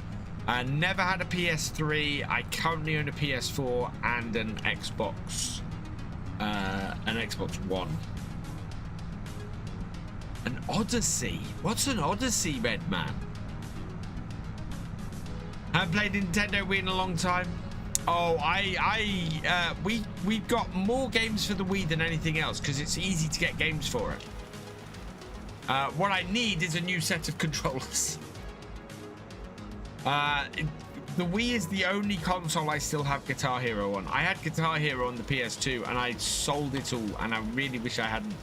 Never had a PS3. I currently own a PS4 and an Xbox One. An Odyssey? What's an Odyssey, Red Man? Haven't played Nintendo Wii in a long time. Oh, we've got more games for the Wii than anything else because it's easy to get games for it. What I need is a new set of controllers. The Wii is the only console I still have Guitar Hero on. I had Guitar Hero on the PS2 and I sold it all, and I really wish I hadn't.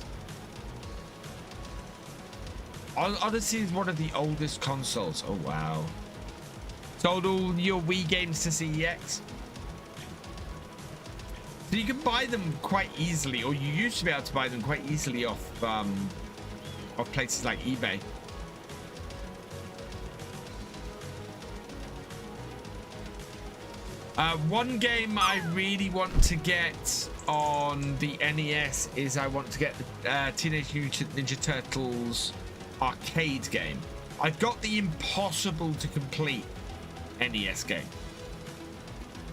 Odyssey is one of the oldest consoles. Oh, wow. Sold all your Wii games to CEX. So you can buy them quite easily, or you used to be able to buy them quite easily off places like eBay. One game I really want to get on the NES is I want to get the Teenage Mutant Ninja Turtles arcade game. I've got the impossible to complete NES game.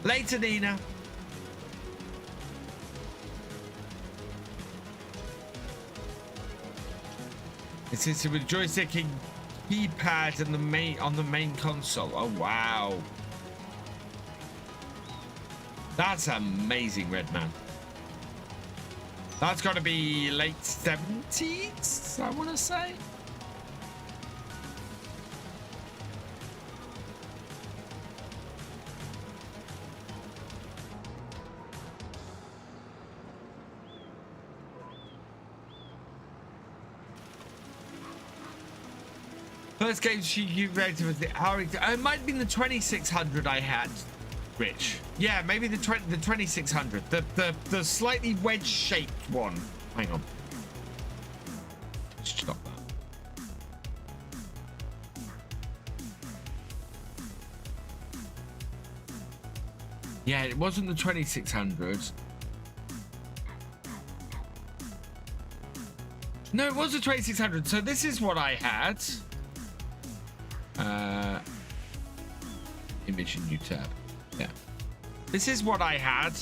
Later, Nina. It's with joystick and keypad and on the main console. Oh wow. That's amazing, Red Man. That's got to be late 70s, I want to say. First game she rated was the it might have been the 2600 I had, Rich. Yeah, maybe the 2600, the slightly wedge-shaped one. Hang on. Stop that. Yeah, it wasn't the 2600. No, it was the 2600. So this is what I had. Image and new tab. Yeah. This is what I had.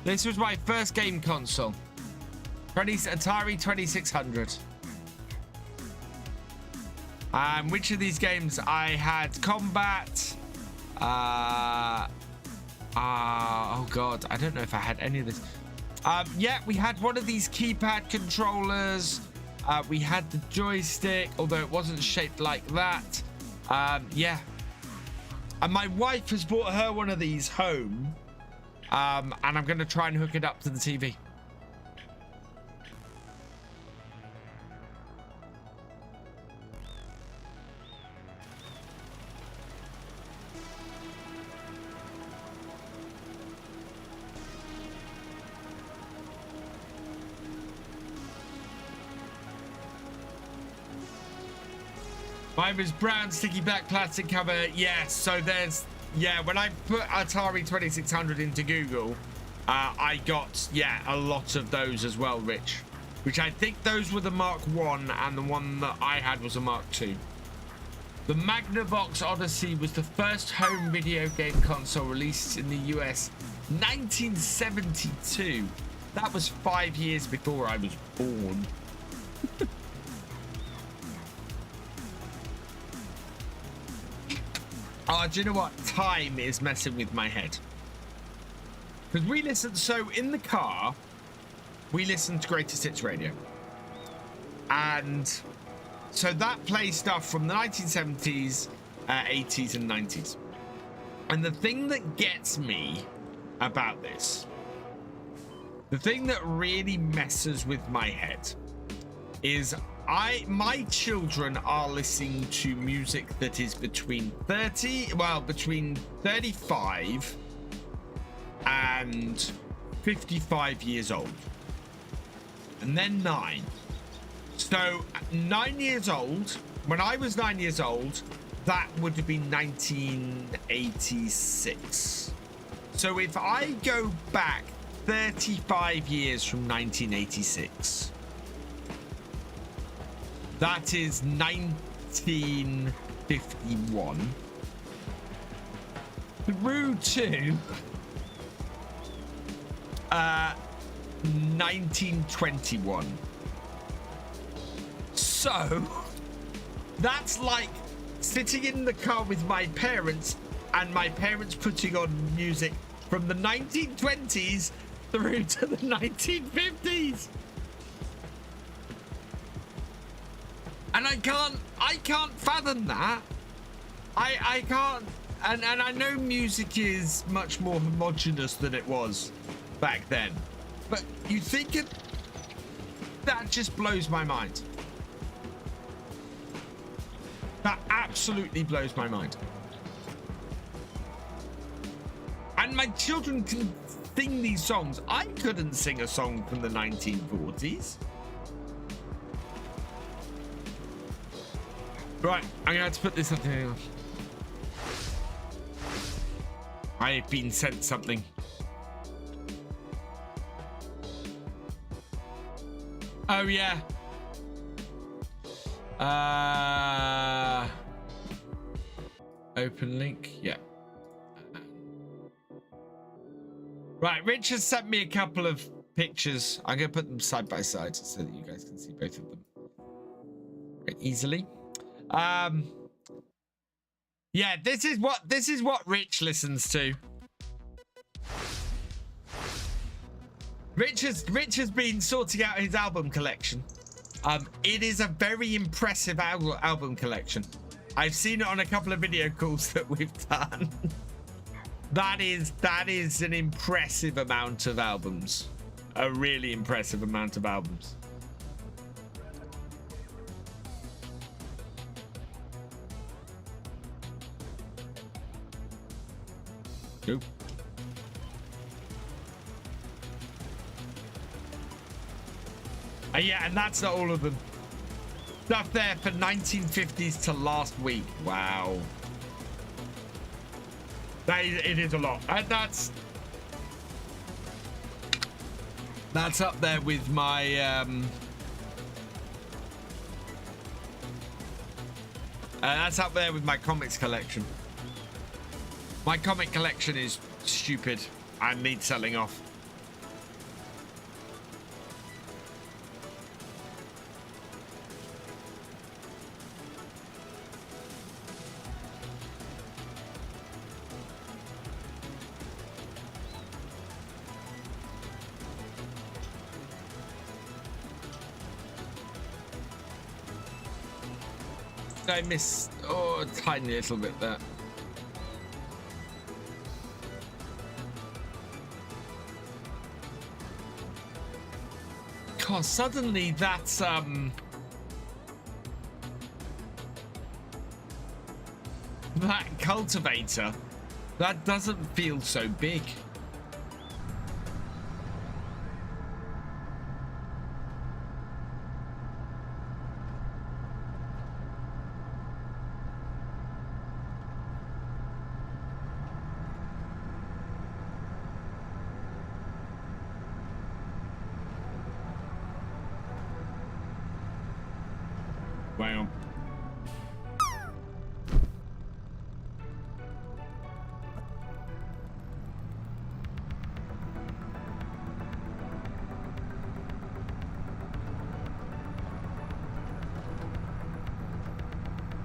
This was my first game console. Atari 2600. Which of these games I had? Combat. Oh god, I don't know if I had any of this. Yeah, we had one of these keypad controllers. We had the joystick, although it wasn't shaped like that. Yeah. And my wife has brought her one of these home. And I'm going to try and hook it up to the TV. Mine was brown, sticky black plastic cover. Yes, so there's... Yeah, when I put Atari 2600 into Google, I got, yeah, a lot of those as well, Rich. Which I think those were the Mark 1, and the one that I had was a Mark 2. The Magnavox Odyssey was the first home video game console released in the US 1972. That was 5 years before I was born. Oh, do you know what? Time is messing with my head. Because we listen, so in the car, we listen to Greatest Hits Radio. And so that plays stuff from the 1970s, 80s, and 90s. And the thing that gets me about this, the thing that really messes with my head is my children are listening to music that is between 35 and 55 years old. And then 9. So 9 years old, when I was 9 years old, that would have been 1986. So if I go back 35 years from 1986, that is 1951 through to 1921. So that's like sitting in the car with my parents and my parents putting on music from the 1920s through to the 1950s. And I can't fathom that. I can't. And I know music is much more homogenous than it was back then. But you think it, that just blows my mind. That absolutely blows my mind. And my children can sing these songs. I couldn't sing a song from the 1940s. Right, I'm gonna have to put this up here. I've been sent something. Oh yeah. Open link. Yeah. Right, Rich has sent me a couple of pictures. I'm gonna put them side by side so that you guys can see both of them very easily. Yeah, this is what Rich listens to. Rich has been sorting out his album collection. It is a very impressive album collection. I've seen it on a couple of video calls that we've done. That is an impressive amount of albums. A really impressive amount of albums. Nope. Yeah, and that's not all of them. Stuff there for 1950s to last week. Wow. It is a lot. And that's up there with my that's up there with my comics collection. My comic collection is stupid and needs selling off. I missed a tiny little bit there. God, suddenly that's that cultivator, that doesn't feel so big. Wow.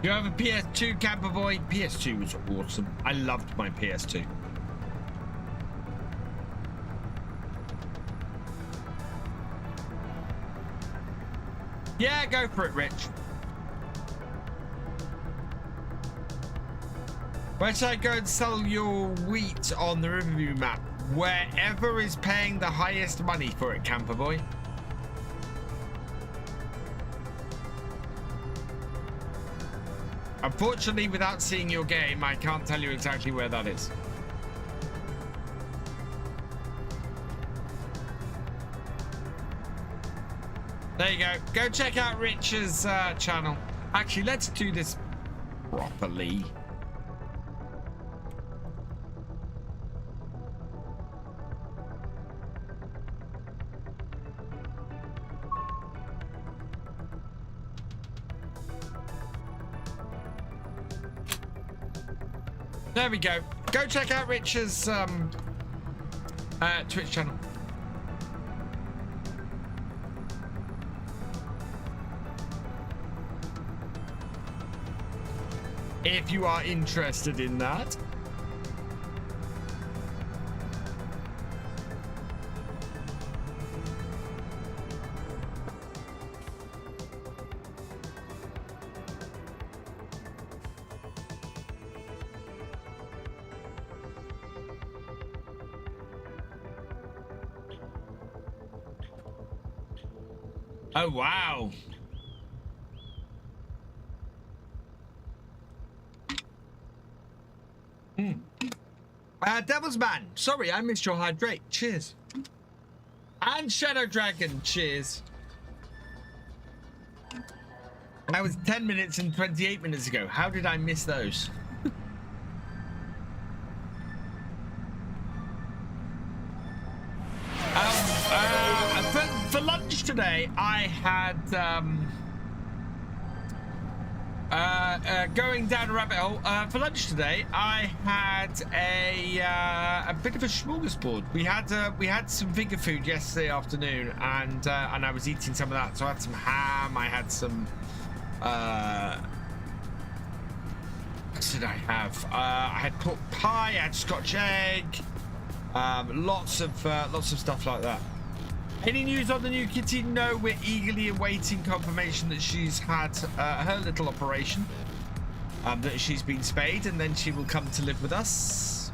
You have a PS2, Camper Boy? PS2 was awesome. I loved my PS2. Yeah, go for it, Rich. Where should I go and sell your wheat on the Riverview map? Wherever is paying the highest money for it, Camper Boy. Unfortunately, without seeing your game, I can't tell you exactly where that is. There you go. Go check out Rich's channel. Actually, let's do this properly. There we go. Go check out Rich's Twitch channel. if you are interested in that. Oh, wow. Devil's Man, sorry, I missed your hydrate. Cheers. And Shadow Dragon, cheers. That was 10 minutes and 28 minutes ago. How did I miss those? For lunch today, I had going down a rabbit hole. For lunch today, I had a bit of a smorgasbord. We had some vigor food yesterday afternoon, and I was eating some of that. So I had some ham. I had some. What did I have? I had pork pie. I had Scotch egg. Lots of stuff like that. Any news on the new kitty? No, we're eagerly awaiting confirmation that she's had her little operation, that she's been spayed, and then she will come to live with us.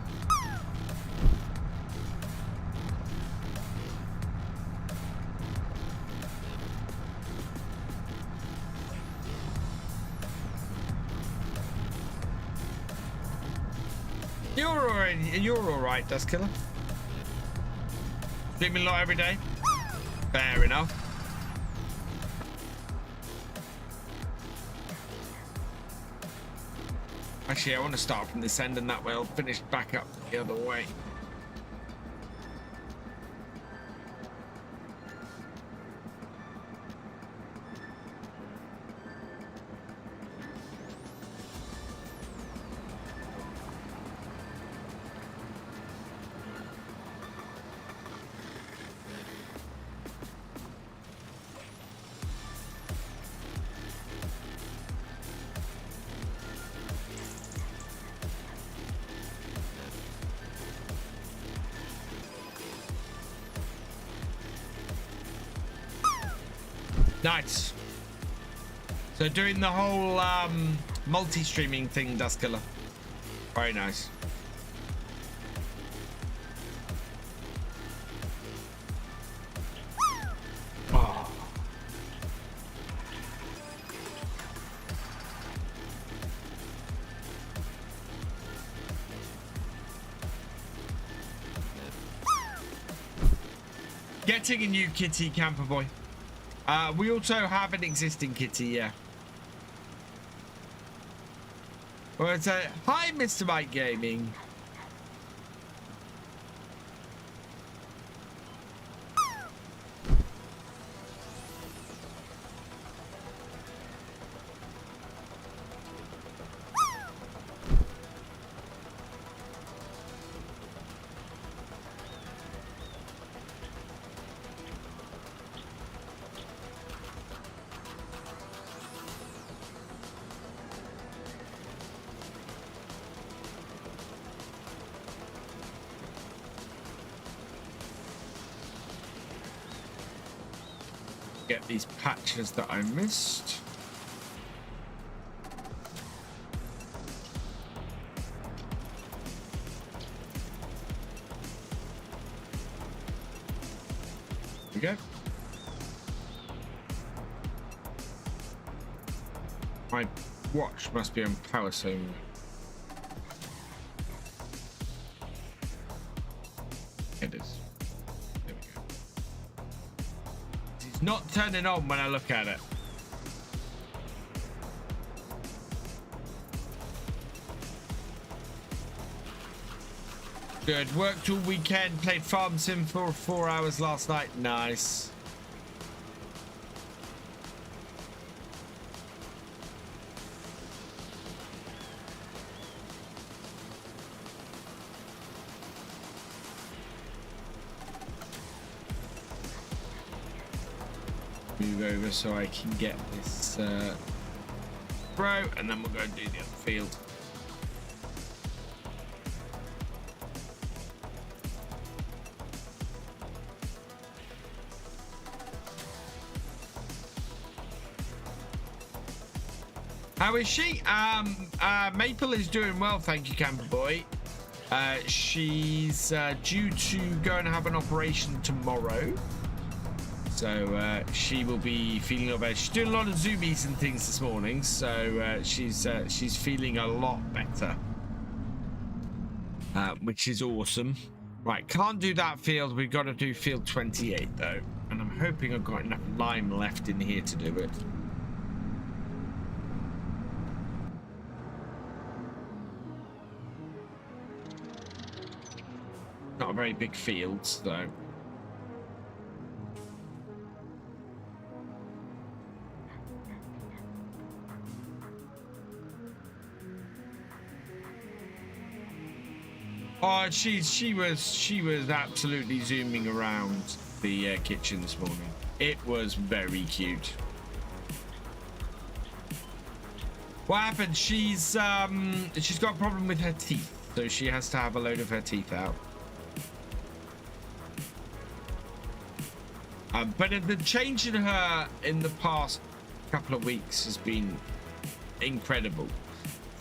You're all right, Dustkiller. Sleeping a lot every day. Fair enough. Actually, I want to start from this end, and that way I'll finish back up the other way. Nice. So doing the whole multi-streaming thing, Dustkiller. Very nice. Oh. Getting a new kitty, Camper Boy. We also have an existing kitty, yeah. Well, it's a hi, Mr. Mike Gaming. Get these patches that I missed. There we go. My watch must be on power soon. It is. Not turning on when I look at it. Good. Worked all weekend. Played Farm Sim for 4 hours last night. Nice. Move over so I can get this row, and then we'll go and do the other field. How is she? Maple is doing well, thank you, Camper Boy. She's due to go and have an operation tomorrow, so she will be feeling a lot better. She's doing a lot of zoomies and things this morning, so she's feeling a lot better, which is awesome. Right, can't do that field. We've got to do field 28 though, and I'm hoping I've got enough lime left in here to do it. Not a very big field, though. Oh, she was absolutely zooming around the kitchen this morning. It was very cute. What happened? She's got a problem with her teeth, so she has to have a load of her teeth out. But the change in her in the past couple of weeks has been incredible.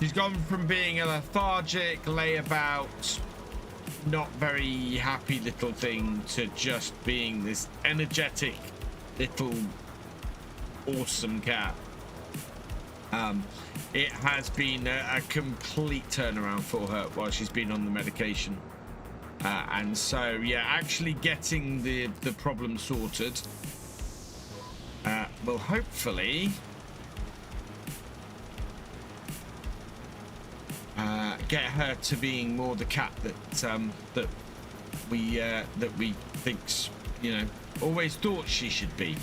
She's gone from being a lethargic, layabout, not very happy little thing to just being this energetic little awesome cat. It has been a complete turnaround for her while she's been on the medication. And so, yeah, actually getting the problem sorted will hopefully get her to being more the cat that we thinks, you know, always thought she should be.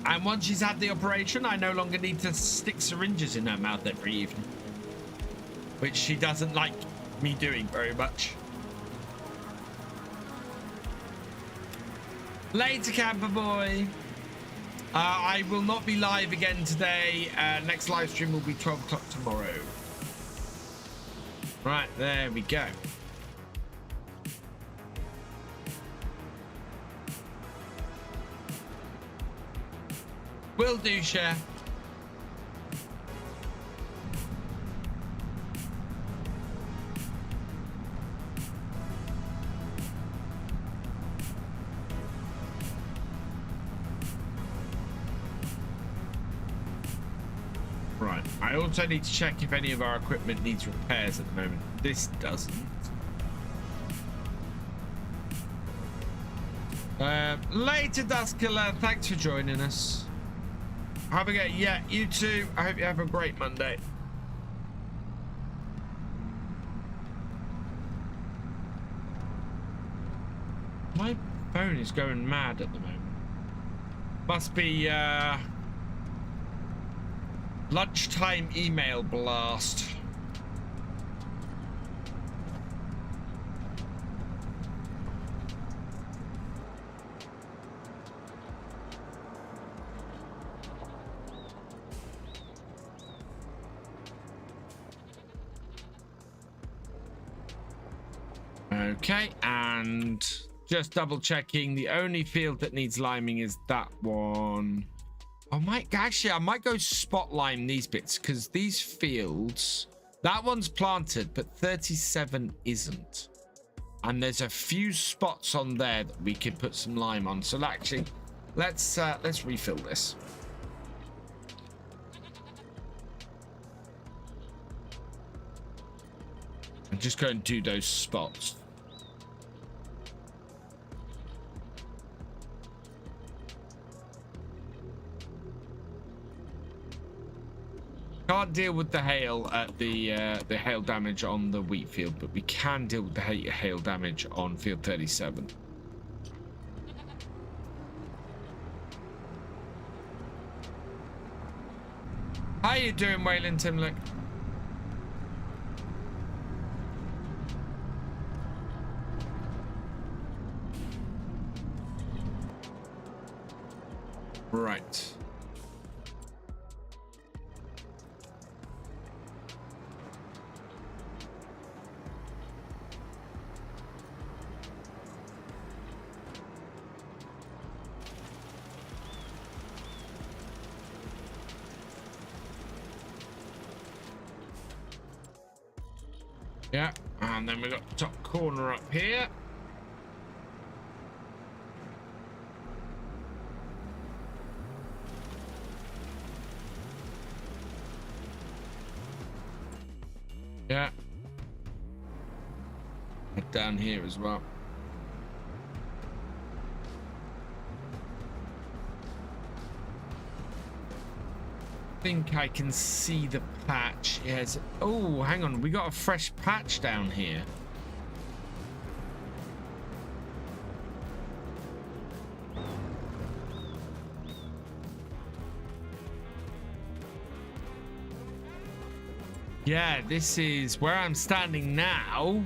And once she's had the operation, I no longer need to stick syringes in her mouth every evening, which she doesn't like me doing very much. Later, Camper Boy. I will not be live again today. Next live stream will be 12 o'clock tomorrow. Right, there we go. Will do, Chef. Right. I also need to check if any of our equipment needs repairs at the moment. This doesn't. Later, Duskiller. Thanks for joining us. Have a good, yeah, you too. I hope you have a great Monday. My phone is going mad at the moment. Must be lunchtime email blast. Okay, and just double checking, the only field that needs liming is that one. I might go spot lime these bits, because these fields, that one's planted but 37 isn't, and there's a few spots on there that we could put some lime on. So actually, let's refill this. And just go and do those spots. Can't deal with the hail at the hail damage on the wheat field, but we can deal with the hail damage on field 37. you doing, Wayland Timlick? Right. Yeah, and then we got the top corner up here. Yeah. And down here as well. I think I can see the patch. Yes. Oh, hang on. We got a fresh patch down here. Yeah, this is where I'm standing now.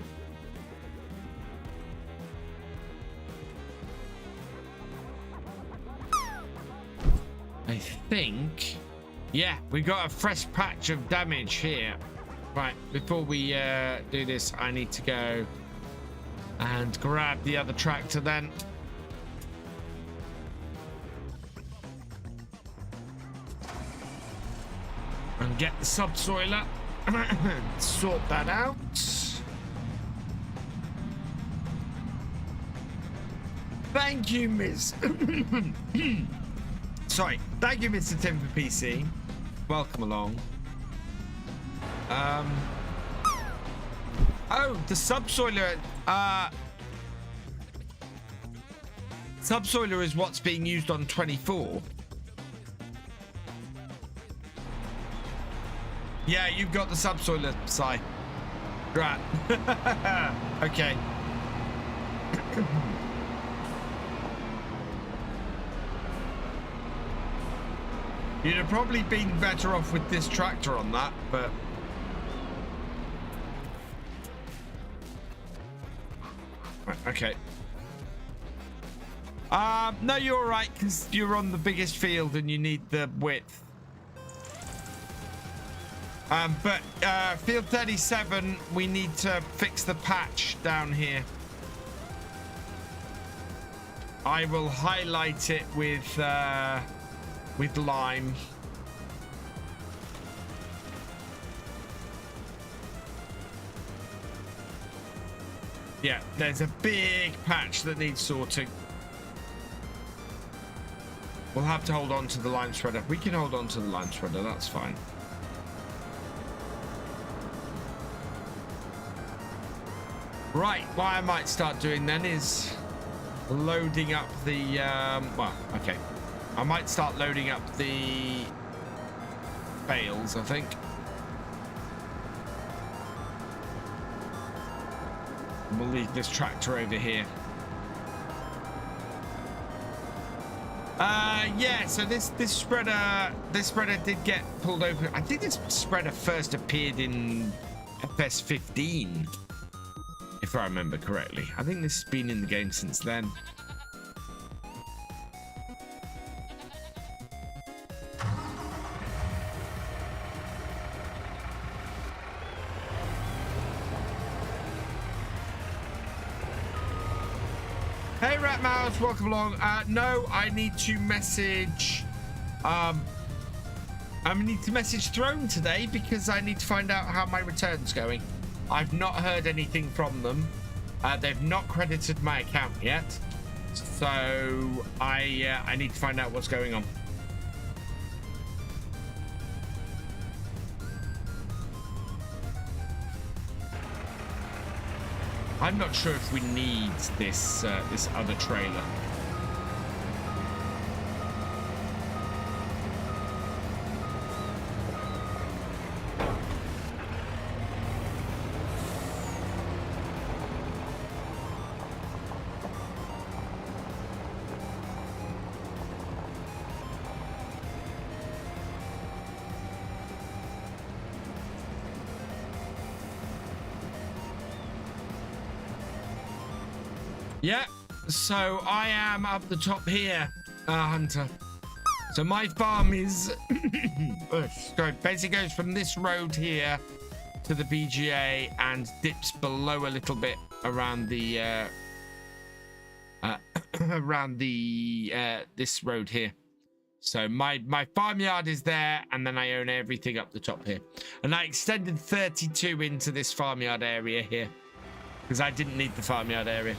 I think. Yeah, we got a fresh patch of damage here. Right, before we do this, I need to go and grab the other tractor then. And get the subsoiler. Sort that out. Thank you, Miss. Sorry. Thank you, Mr. Tim for PC. Welcome along. Oh, the subsoiler. Subsoiler is what's being used on 24. Yeah, you've got the subsoiler, Si. Right. Okay. You'd have probably been better off with this tractor on that, but... Right, okay. No, you're all right, because you're on the biggest field and you need the width. But field 37, we need to fix the patch down here. I will highlight it with lime. Yeah, there's a big patch that needs sorting. We'll have to hold on to the lime shredder. We can hold on to the lime shredder, that's fine. Right, what I might start doing then is loading up the, well, okay. I might start loading up the bales, I think. And we'll leave this tractor over here. Yeah, so this spreader did get pulled over. I think this spreader first appeared in FS15. If I remember correctly. I think this has been in the game since then. Hey Rat Mouse, welcome along. No, I need to message I need to message Throne today because I need to find out how my return's going. I've not heard anything from them. They've not credited my account yet, so I need to find out what's going on. I'm not sure if we need this this other trailer. Yeah, so I am up the top here, Hunter. So my farm is basically goes from this road here to the BGA and dips below a little bit around the this road here. So my farmyard is there, and then I own everything up the top here. And I extended 32 into this farmyard area here because I didn't need the farmyard area.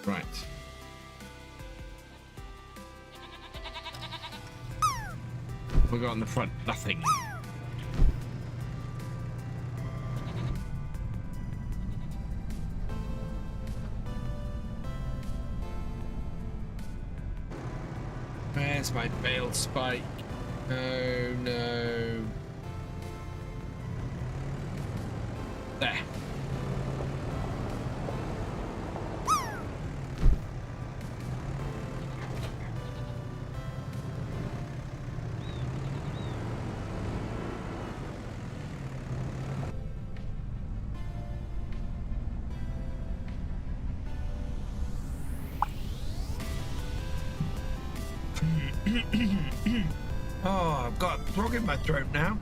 Right. We got on the front, nothing. Where's my bale spike? Oh no. There. Oh, I've got a frog in my throat now.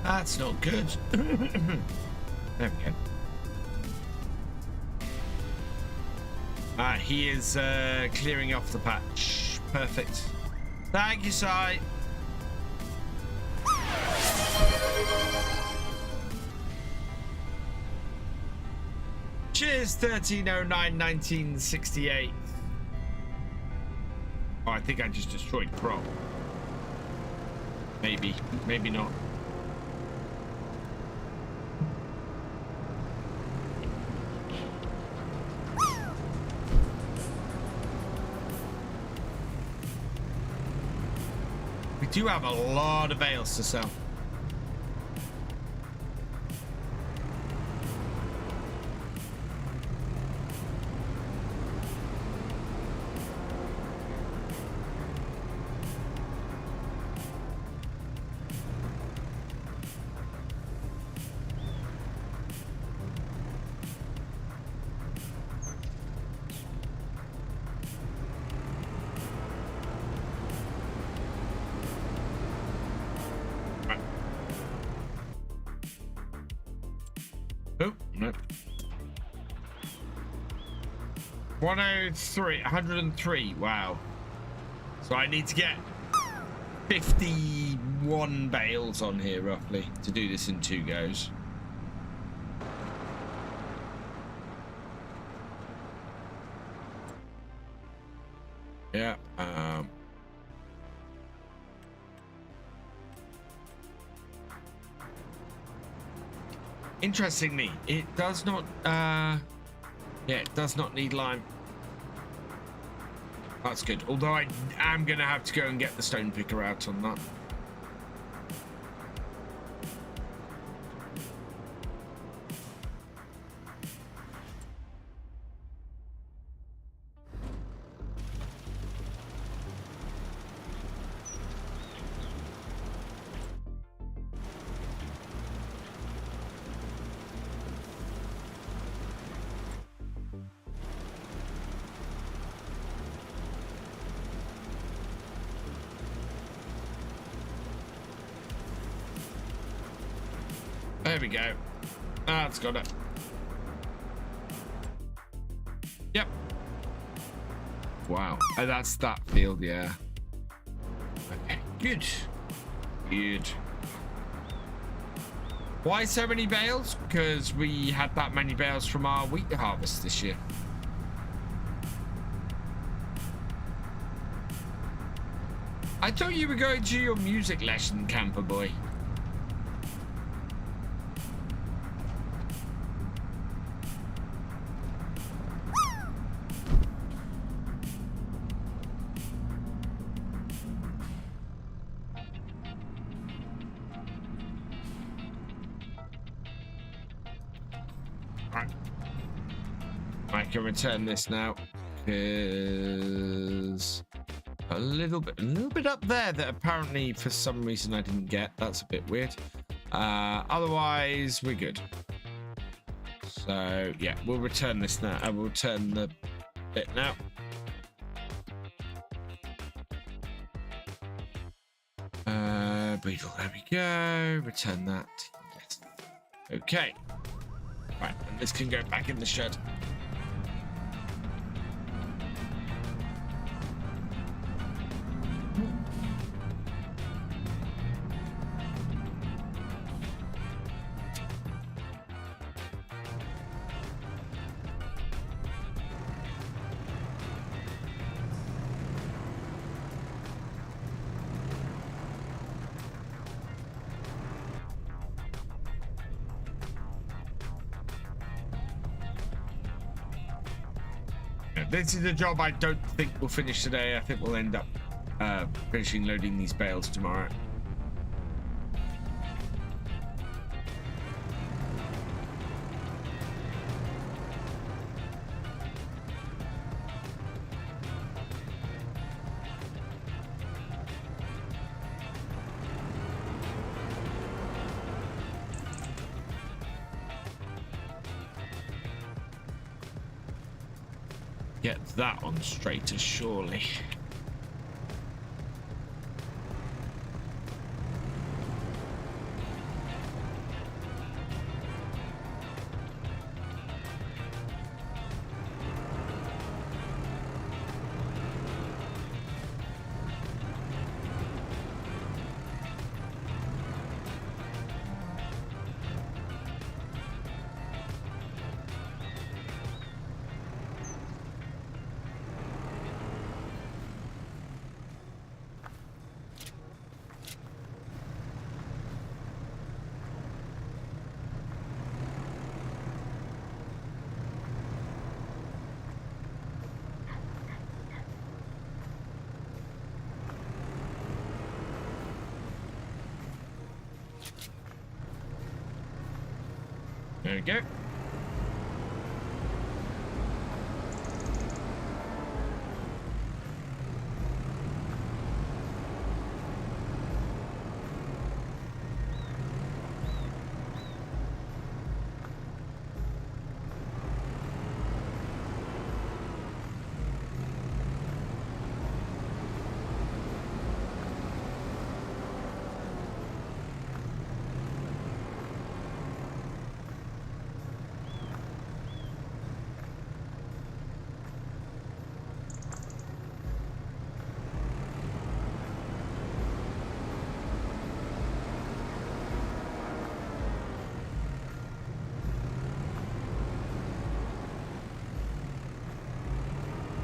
That's not good. There we go. He is clearing off the patch. Perfect. Thank you, Si. Cheers, 1309-1968. Oh, I think I just destroyed crop. Maybe, maybe not. We do have a lot of bales to sell. Oh, no. 103, 103, wow. So I need to get 51 bales on here roughly to do this in 2 goes. Yeah, interestingly, it does not, yeah, it does not need lime. That's good. Although I am going to have to go and get the stone picker out on that. There we go. That's got it. Yep. Wow. Oh, that's that field, yeah. Okay. Good. Good. Why so many bales? Because we had that many bales from our wheat harvest this year. I thought you were going to your music lesson, camper boy. can return this now because a little bit up there that apparently for some reason I didn't get. That's a bit weird. Otherwise, we're good. So yeah, we'll return this now. I will return the bit now. Beetle, there we go. Return that. Yes. Okay. Right, and this can go back in the shed. This is a job I don't think we'll finish today. I think we'll end up finishing loading these bales tomorrow. Get that on straighter, surely. There we go.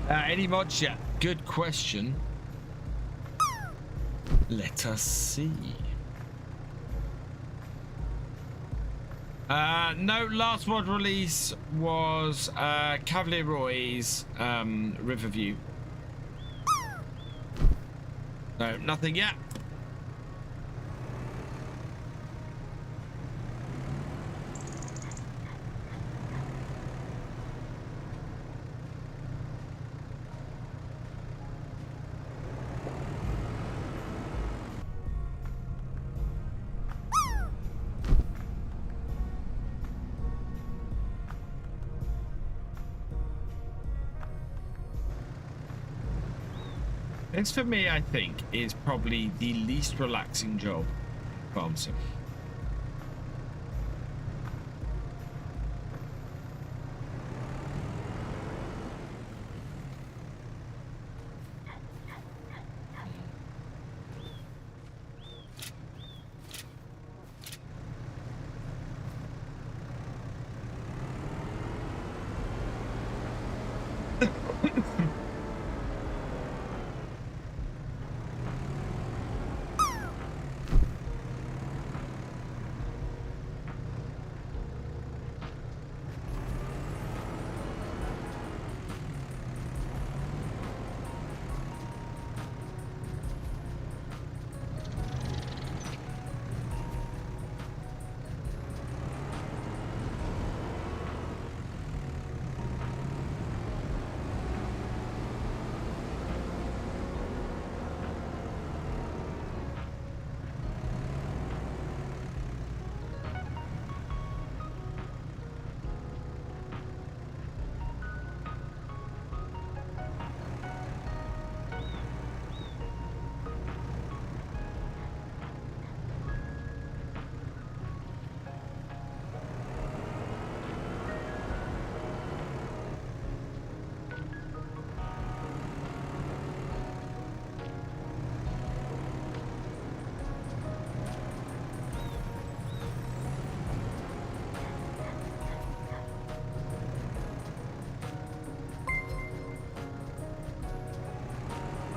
Any mods yet? Good question. Let us see. No, last mod release was Cavalier Roy's Riverview. No, nothing yet. This, for me, I think, is probably the least relaxing job, farm sim.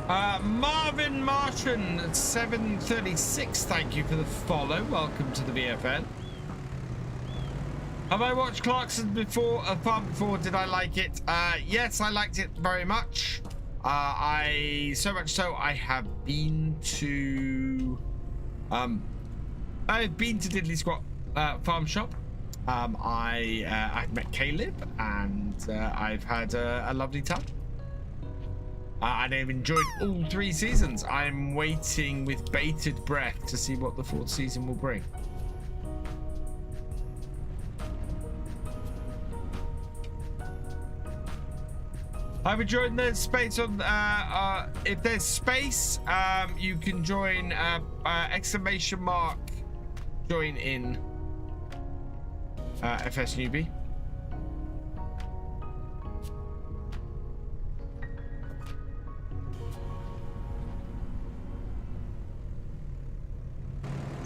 Marvin Martin at 736. Thank you for the follow. Welcome to the VFN. Have I watched Clarkson's before? Farm before? Did I like it? Yes, I liked it very much. So much so I have been to Diddley Squat Farm Shop. I've met Caleb and I've had a lovely time. And I've enjoyed all 3 seasons. I'm waiting with bated breath to see what the 4th season will bring. I've enjoyed the space on. If there's space, you can join exclamation mark join in FS newbie.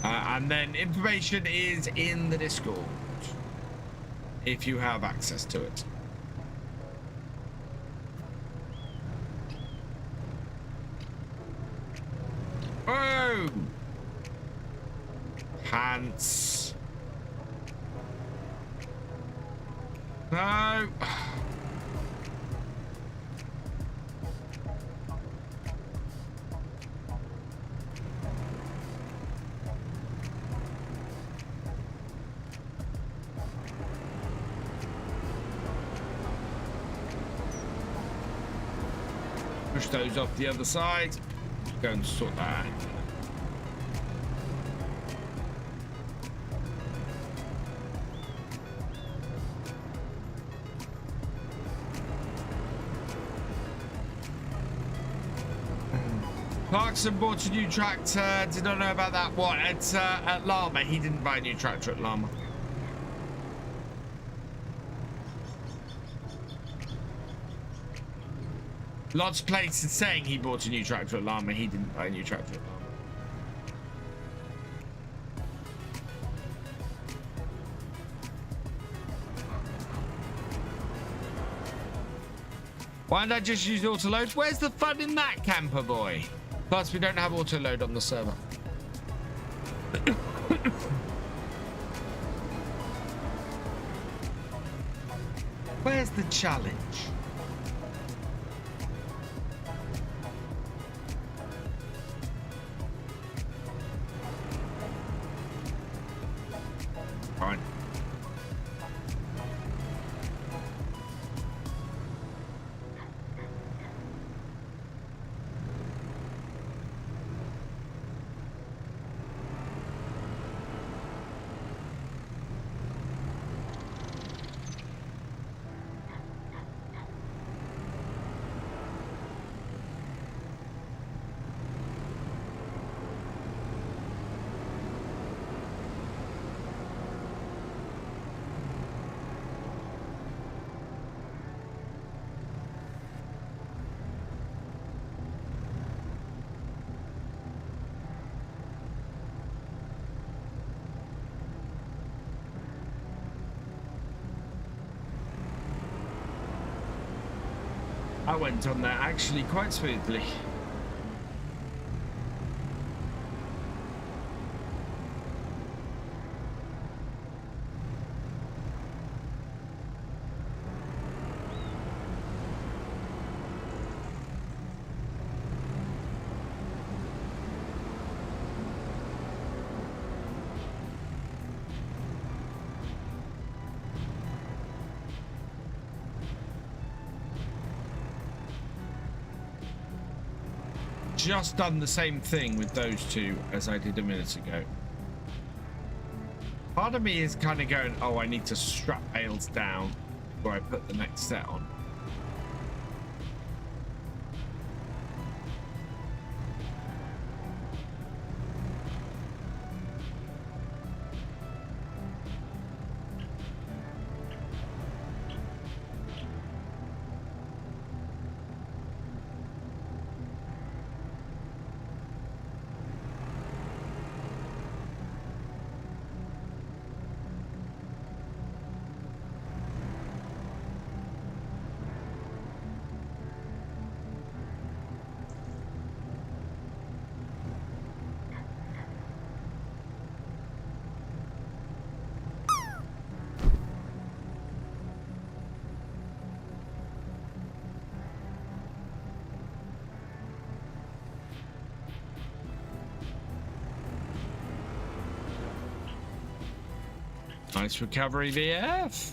And then information is in the Discord if you have access to it. Oh! Pants. No. Push those off the other side. Go and sort that out. Clarkson bought a new tractor. Did not know about that. What? At Llama. He didn't buy a new tractor at Llama. Lots of places saying he bought a new tractor at Llama. He didn't buy a new tractor at Llama. Why don't I just use autoload? Where's the fun in that, camper boy? Plus, we don't have autoload on the server. Where's the challenge? Fine. I went on that actually quite smoothly. Just done the same thing with those two as I did a minute ago. Part of me is kind of going, oh, I need to strap bales down before I put the next set on. Nice recovery, VF.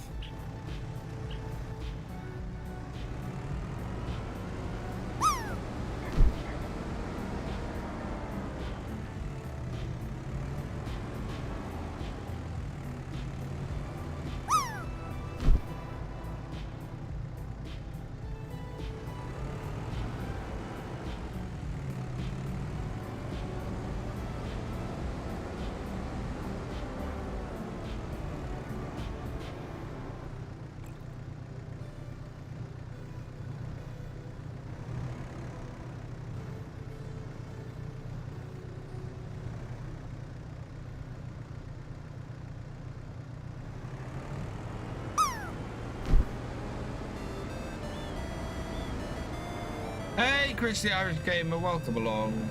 Hey, Chris the Irish Gamer, welcome along.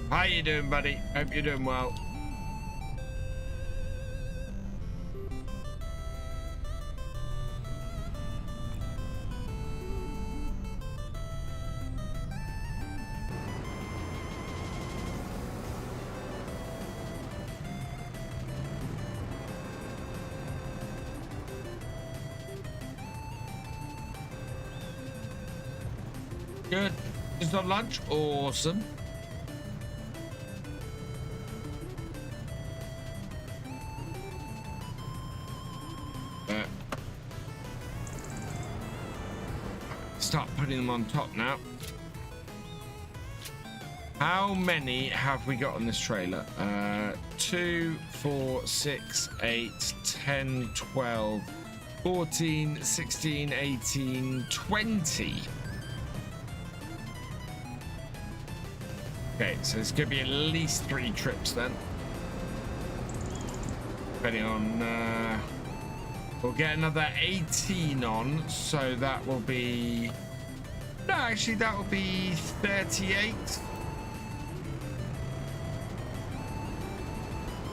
How you doing, buddy? Hope you're doing well. Good. Just on lunch? Awesome. Start putting them on top now. How many have we got on this trailer? 2, 4, 6, 8, 10, 12, 14, 16, 18, 20. Okay, so it's going to be at least 3 trips then. Depending on... we'll get another 18 on, so that will be... No, actually, that will be 38.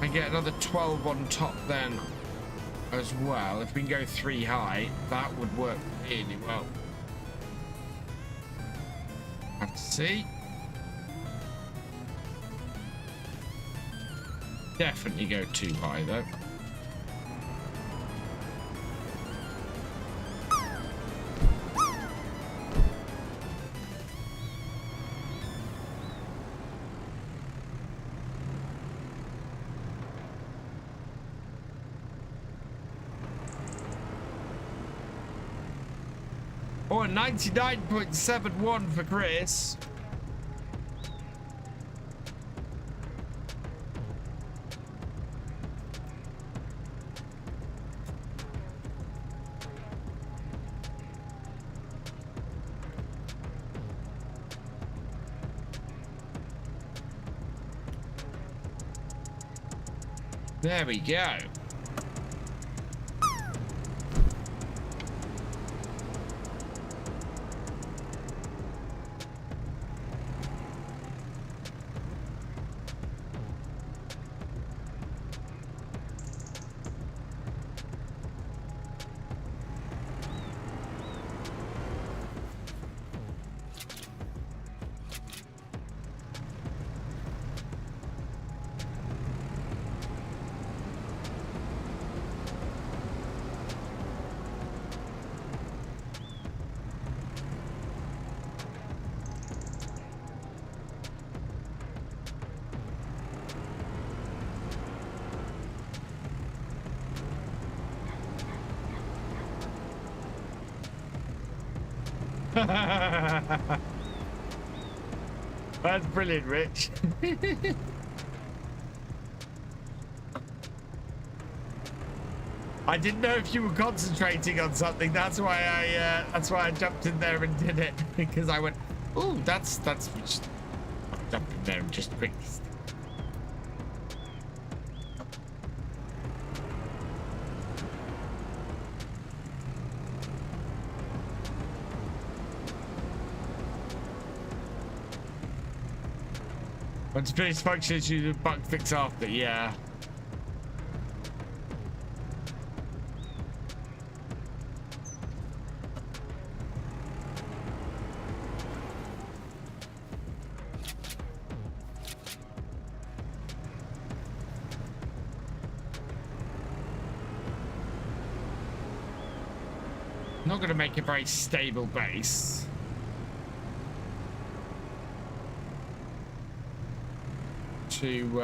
And get another 12 on top then as well. If we can go 3 high, that would work really well. Have to see. Definitely go 2 high though. Oh, 99.71 for Chris. There we go. That's brilliant, Rich. I didn't know if you were concentrating on something. That's why I jumped in there and did it, because I went, "Ooh, that's just jump in there and just quick." Once finish functions, you do bug fix after, yeah. not going to make a very stable base. To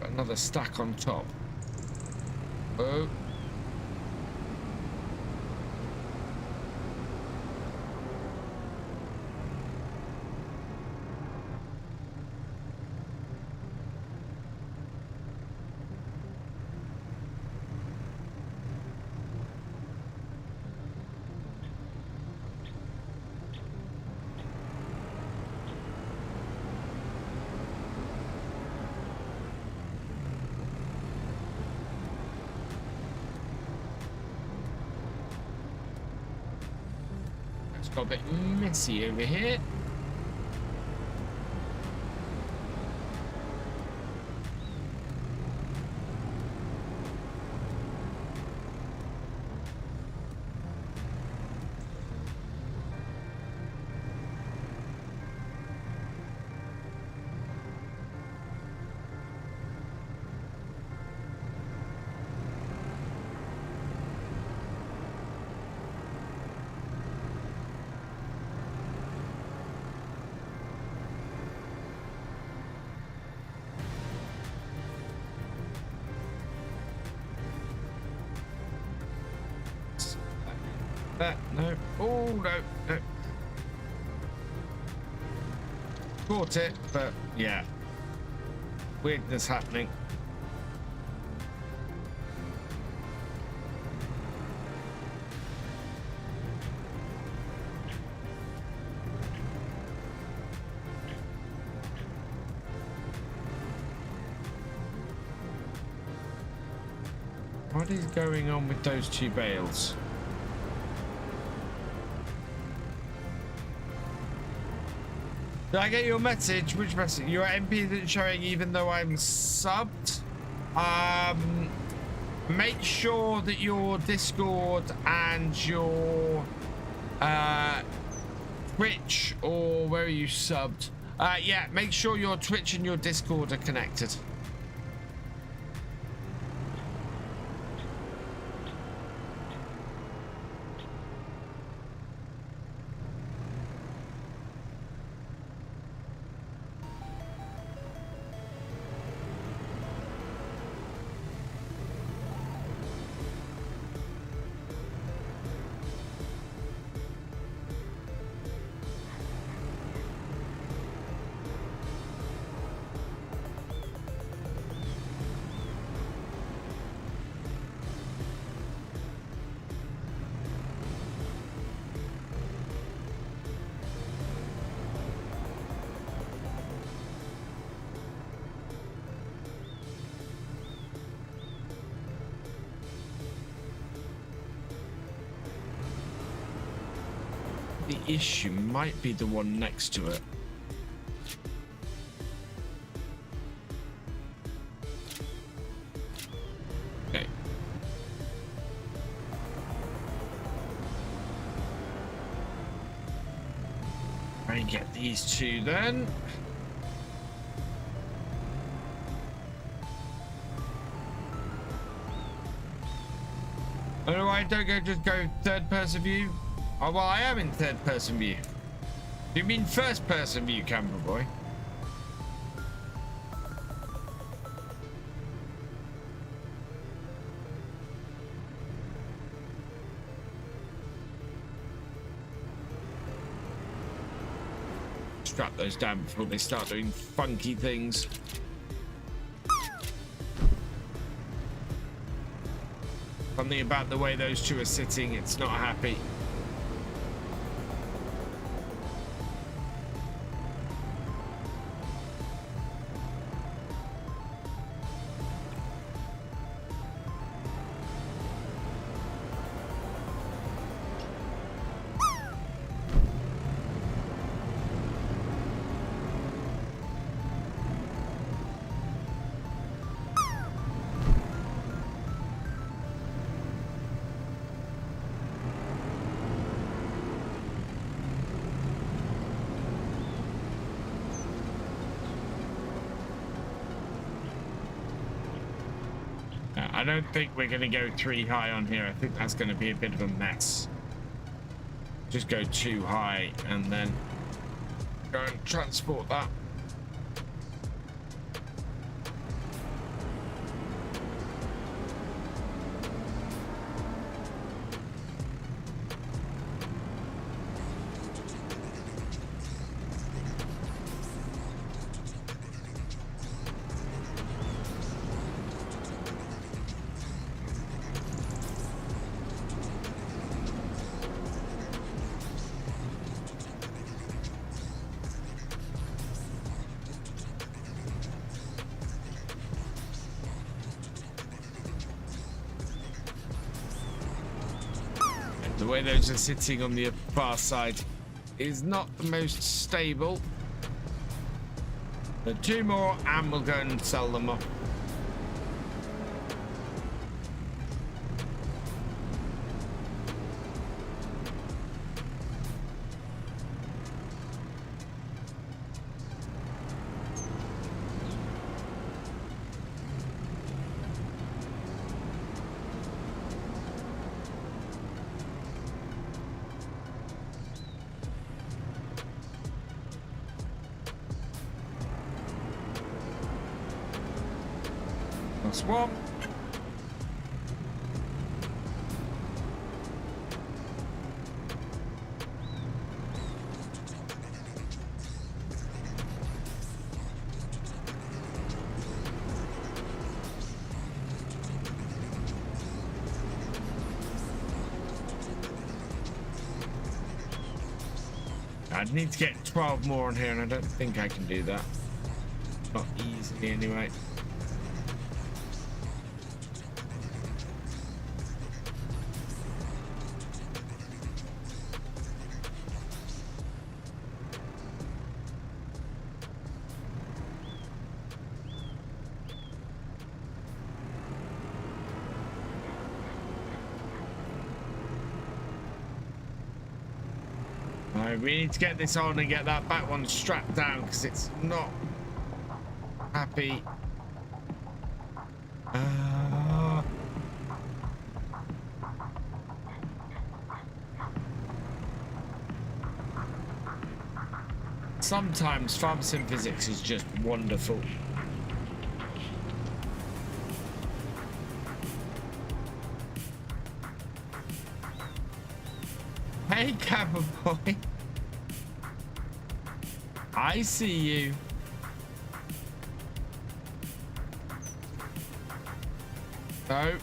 another stack on top. Oh. Got a bit messy over here. That, no. Oh, no, no. Caught it, but yeah. Weirdness happening. What is going on with those two bales? Did I get your message? Which message? Your MP isn't showing even though I'm subbed. Make sure that your Discord and your Twitch, or where are you subbed? Yeah, make sure your Twitch and your Discord are connected. The issue might be the one next to it. Okay. Try and get these two then. Oh, I don't just go third person view. Oh, well, I am in third person view. Do you mean first person view, camera boy? Strap those down before they start doing funky things. Something about the way those two are sitting, it's not happy. I don't think we're going to go 3 high on here. I think that's going to be a bit of a mess. Just go 2 high and then go and transport that. The way those are sitting on the far side is not the most stable. But 2 more and we'll go and sell them off. Swamp. I'd need to get 12 more on here, and I don't think I can do that. Not easily, anyway. We need to get this on and get that back one strapped down because it's not happy. Sometimes farm sim physics is just wonderful. Hey, Cabin Boy. I see you. No.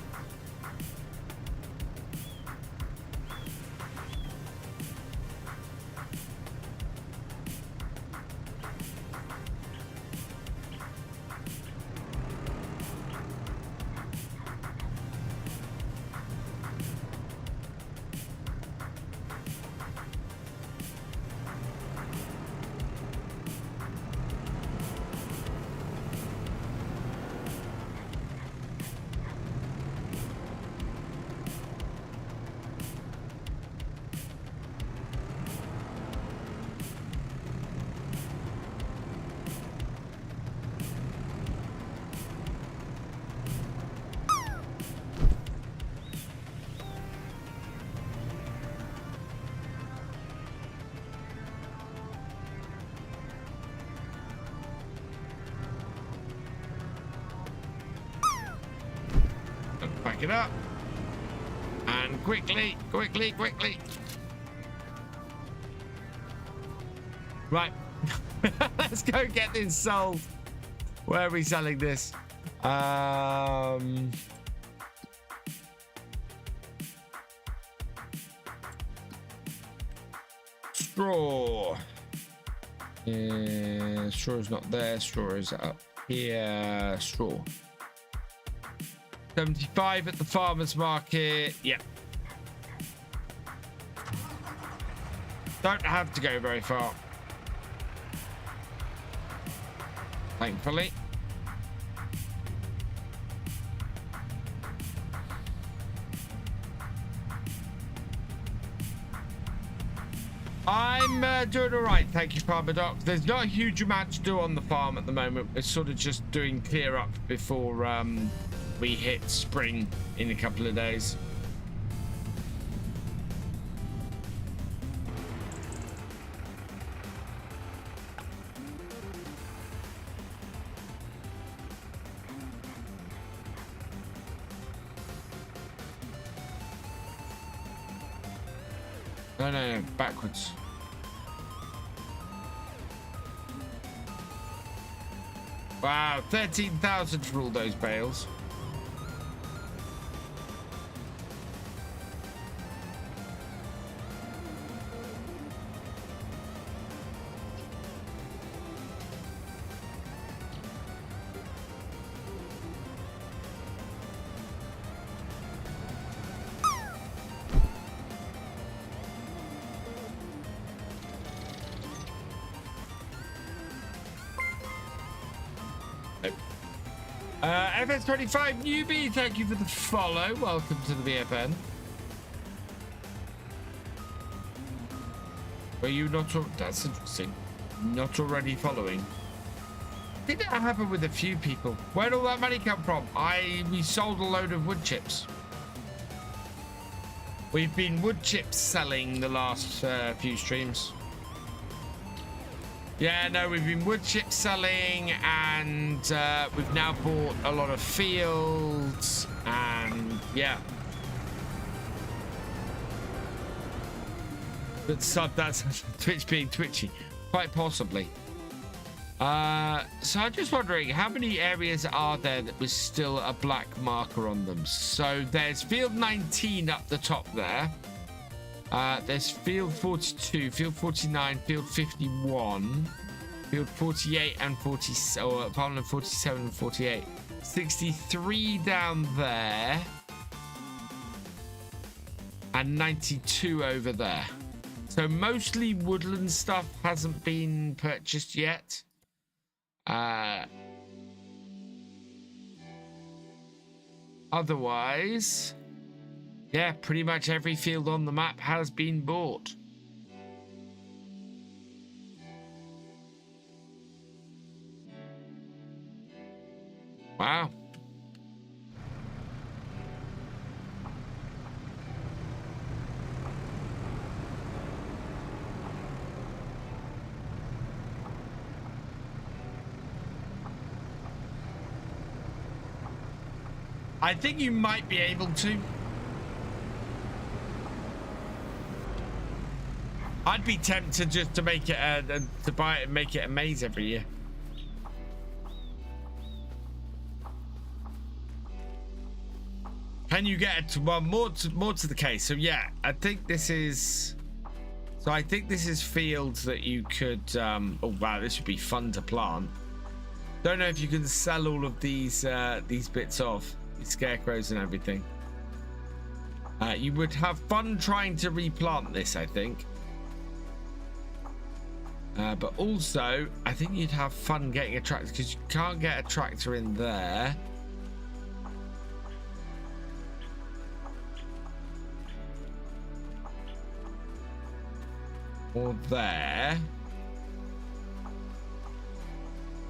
Back it up. And quickly. Right. Let's go get this sold. Where are we selling this? Straw. Straw is not there. Straw is up here. Straw. 75 at the farmer's market. Yeah. Don't have to go very far. Thankfully. I'm doing all right, thank you, Farmer Doc. There's not a huge amount to do on the farm at the moment. We're sort of just doing clear up before we hit spring in a couple of days. No, backwards. Wow, 13,000 for all those bales. FS25 newbie, thank you for the follow. Welcome to the VFN. Were you not? That's interesting. Not already following. Did that happen with a few people? Where'd all that money come from? We sold a load of wood chips. We've been wood chips selling the last few streams. Yeah, no, we've been wood chip selling, and we've now bought a lot of fields, and yeah. But that's Twitch being twitchy, quite possibly. So I'm just wondering, how many areas are there that was still a black marker on them? So there's field 19 up the top there. There's field 42, field 49, field 51, field 48 and 40, or pardon, 47 and 48. 63 down there, and 92 over there. So mostly woodland stuff hasn't been purchased yet. Otherwise, yeah, pretty much every field on the map has been bought. Wow. I think you might be able to. I'd be tempted just to make it to buy it and make it a maze every year. Can you get it? Well, more to the case. So yeah, I think this is. So I think this is fields that you could. Oh wow, this would be fun to plant. Don't know if you can sell all of these bits off, these scarecrows and everything. You would have fun trying to replant this, I think. But also, I think you'd have fun getting a tractor, because you can't get a tractor in there. Or there.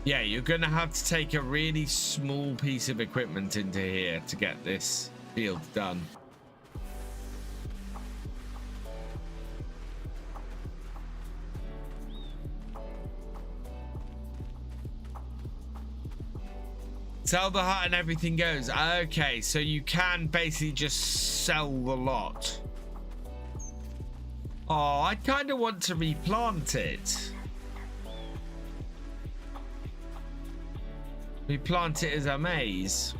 Yeah, you're going to have to take a really small piece of equipment into here to get this field done. Sell the hut and everything goes. Okay, so you can basically just sell the lot. Oh, I kind of want to replant it. Replant it as a maze.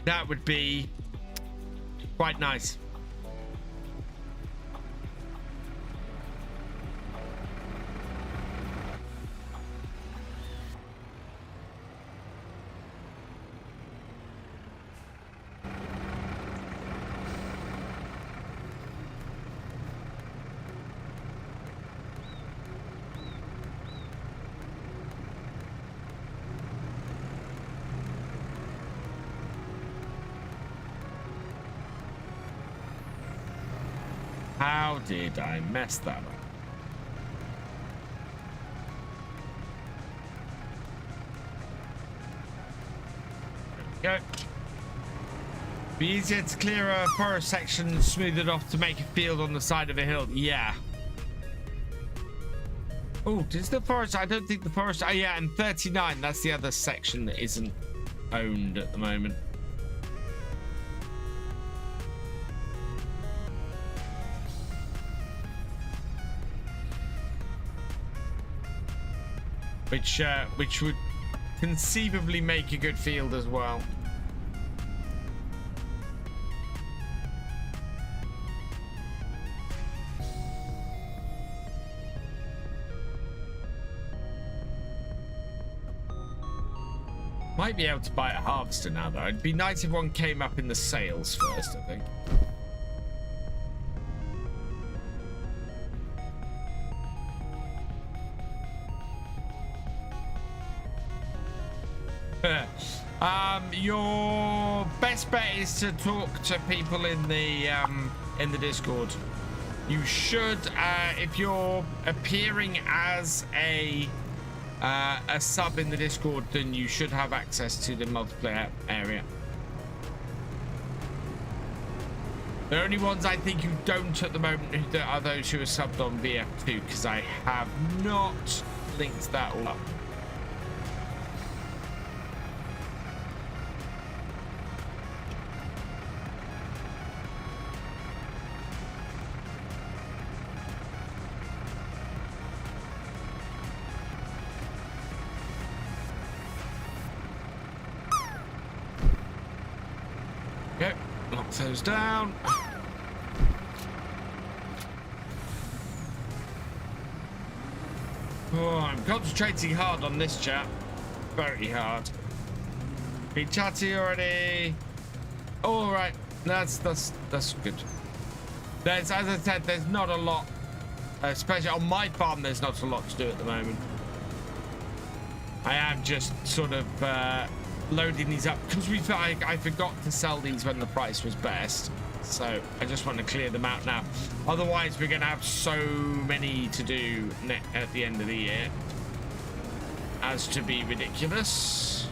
That would be quite nice. How did I mess that up? There we go. Be easier to clear a forest section and smooth it off to make a field on the side of a hill. Yeah. Oh, does the forest? I don't think the forest. Oh, yeah, and 39. That's the other section that isn't owned at the moment. Which would conceivably make a good field as well. Might be able to buy a harvester now, though. It'd be nice if one came up in the sales first, I think. Your best bet is to talk to people in the Discord. You should, if you're appearing as a sub in the Discord, then you should have access to the multiplayer area. The only ones I think you don't at the moment are those who are subbed on VF2, because I have not linked that all up. Okay, lock those down. Oh, I'm concentrating hard on this chat. Very hard. Been chatty already. All right, that's good. There's, as I said, there's not a lot, especially on my farm. There's not a lot to do at the moment. I am just sort of loading these up because I forgot to sell these when the price was best, so I just want to clear them out now. Otherwise we're gonna have so many to do at the end of the year as to be ridiculous.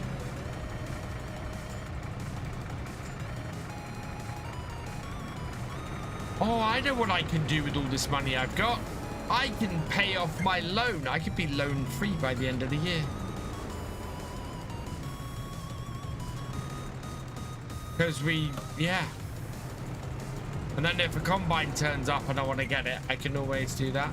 Oh, I know what I can do with all this money I've got. I can pay off my loan. I could be loan free by the end of the year. Because yeah. And then if a combine turns up and I want to get it, I can always do that.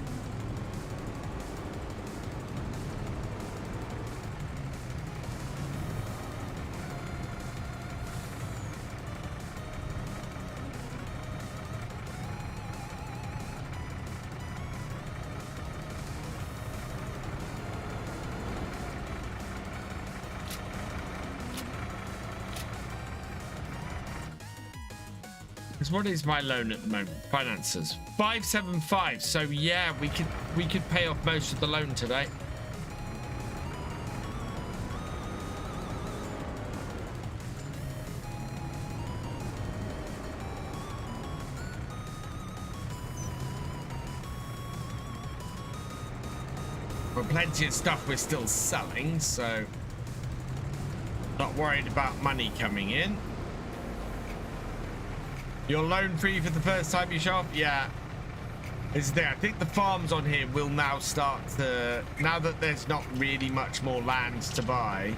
What is my loan at the moment? Finances 575. So yeah, we could pay off most of the loan today. But plenty of stuff we're still selling, so not worried about money coming in. You're loan free for the first time you shop? Yeah. Is there? I think the farms on here will now start to, now that there's not really much more land to buy,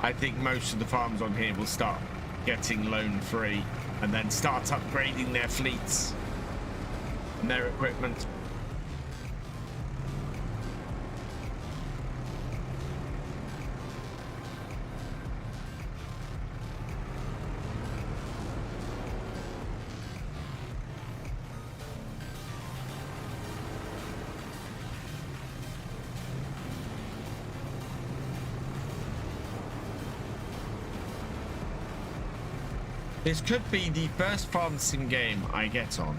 I think most of the farms on here will start getting loan free and then start upgrading their fleets and their equipment. This could be the first farm sim game I get on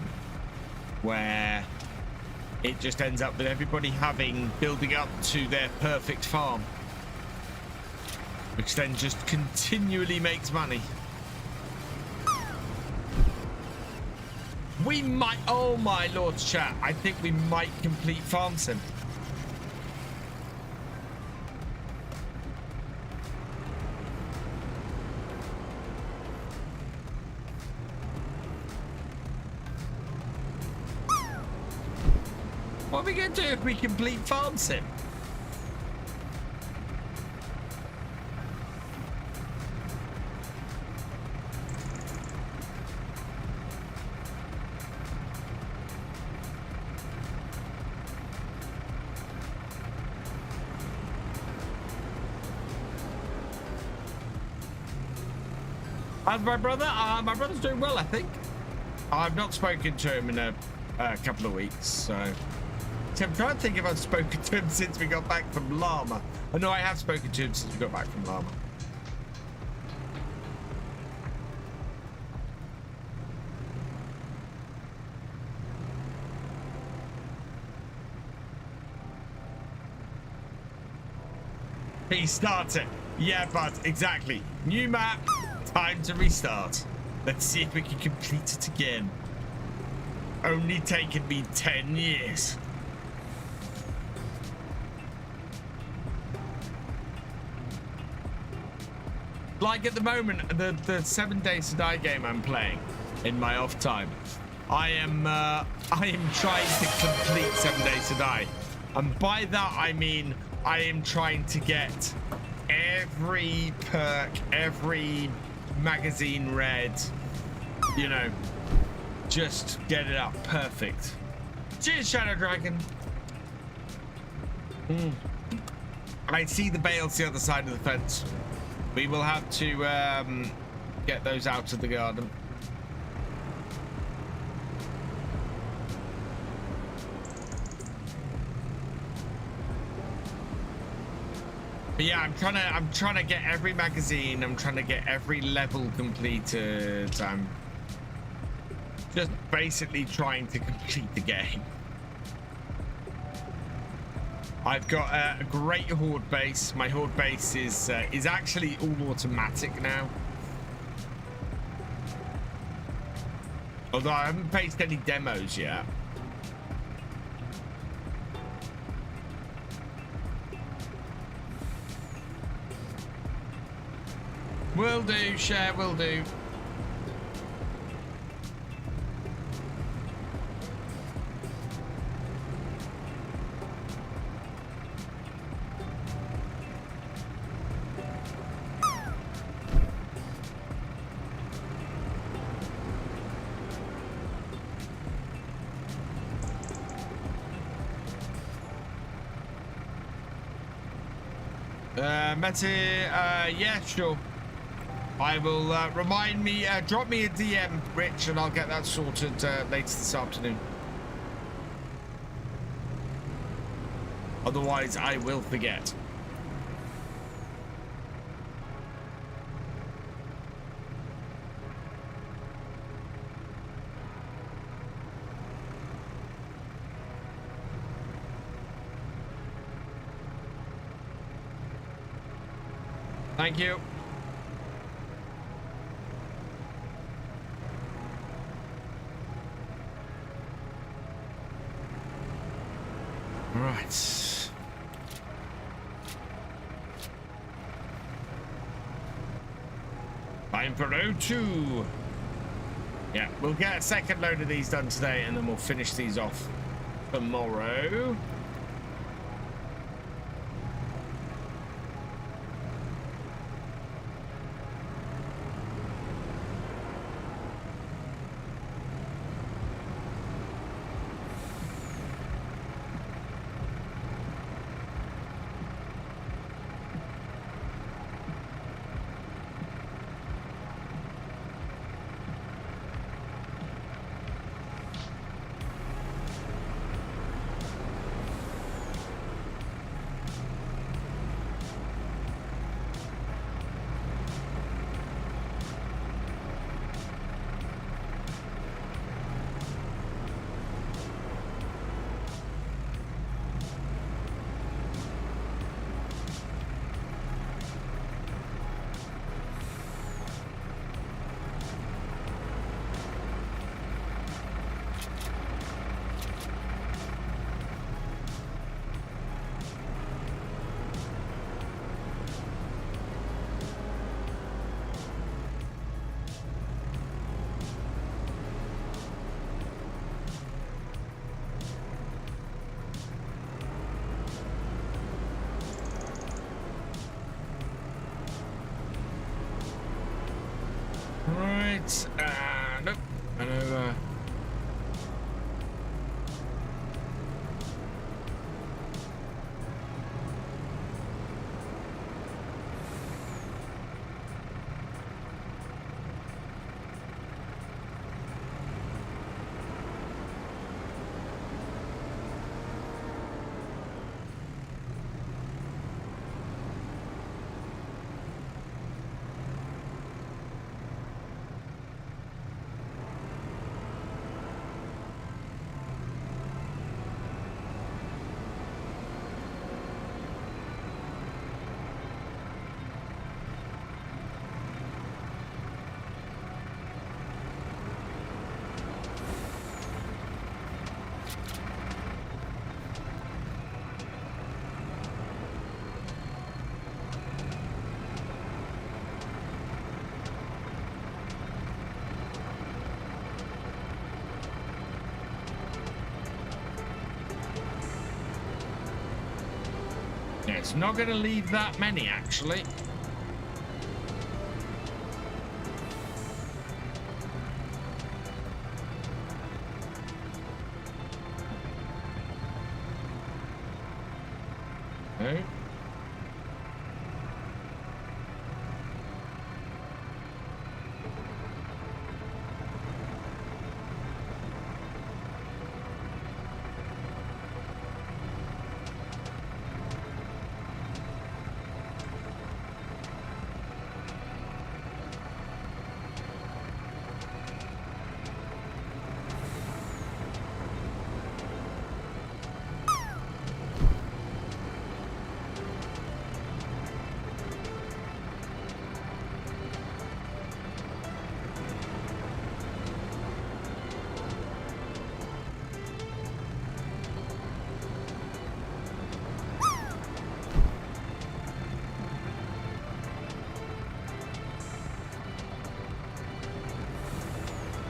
where it just ends up with everybody building up to their perfect farm, which then just continually makes money. We might, oh my lord, chat, I think we might complete farm sim. What are we going to do if we complete farm sim? How's my brother? My brother's doing well, I think. I've not spoken to him in a couple of weeks, so I'm trying to think if I've spoken to him since we got back from Llama. Oh, no, I have spoken to him since we got back from Llama. He starts it. Yeah, bud, exactly. New map. Time to restart. Let's see if we can complete it again. Only taken me 10 years. Like at the moment, the 7 Days to Die game I'm playing in my off time, I am trying to complete 7 Days to Die, and by that I mean I am trying to get every perk, every magazine read, you know, just get it up perfect. Cheers, Shadow Dragon. I see the bales the other side of the fence. We will have to get those out of the garden. But yeah, I'm trying to get every magazine. I'm trying to get every level completed. I'm just basically trying to complete the game. I've got a great horde base. My horde base is actually all automatic now. Although I haven't faced any demos yet. Will do, share, will do. Yeah, sure. I will remind me, drop me a DM, Rich, and I'll get that sorted later this afternoon. Otherwise, I will forget. Thank you. Right. Time for O2. Yeah, we'll get a second load of these done today, and then we'll finish these off tomorrow. Yeah, it's not going to leave that many, actually. Okay.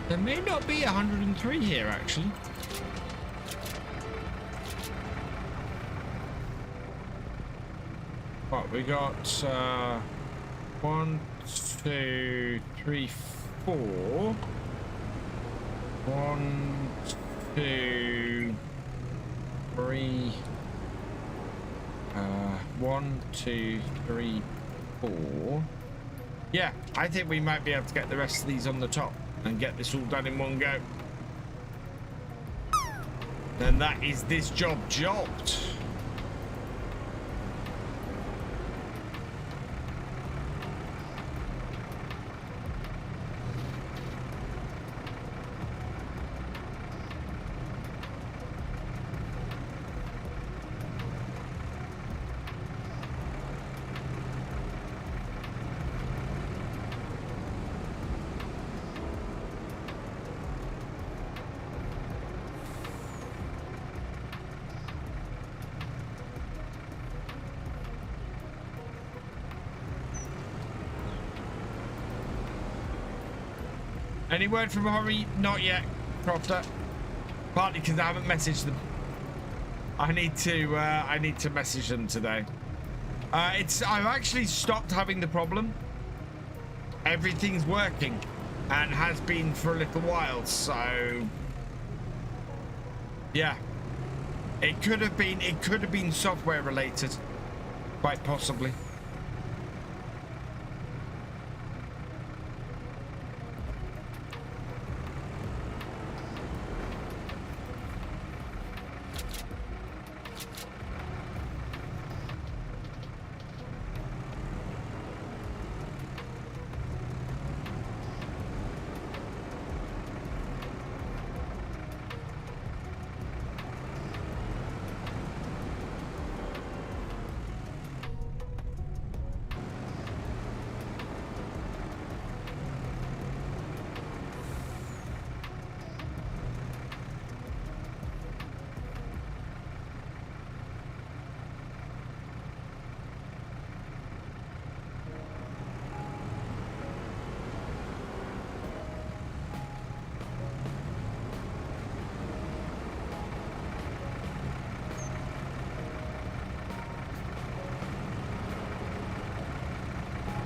There may not be 103 here, actually. What we got? 1, 2, 3, 4. 1, 2, 3. 1, 2, 3, 4. Yeah, I think we might be able to get the rest of these on the top and get this all done in one go. Then that is this job jobbed. Any word from Hori? Not yet, Crofter. Partly because I haven't messaged them. I need to message them today. I've actually stopped having the problem. Everything's working and has been for a little while, so yeah. It could have been software related, quite possibly.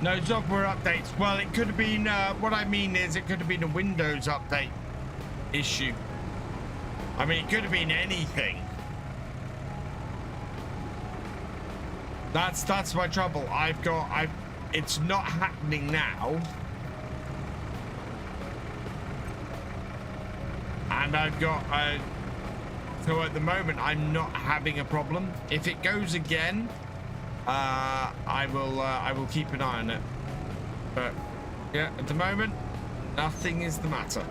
No software updates. Well, it could have been, what I mean is it could have been a Windows update issue. I mean, it could have been anything. That's my trouble. It's not happening now. And I've got, so at the moment, I'm not having a problem. If it goes again, I will keep an eye on it, but yeah, at the moment nothing is the matter.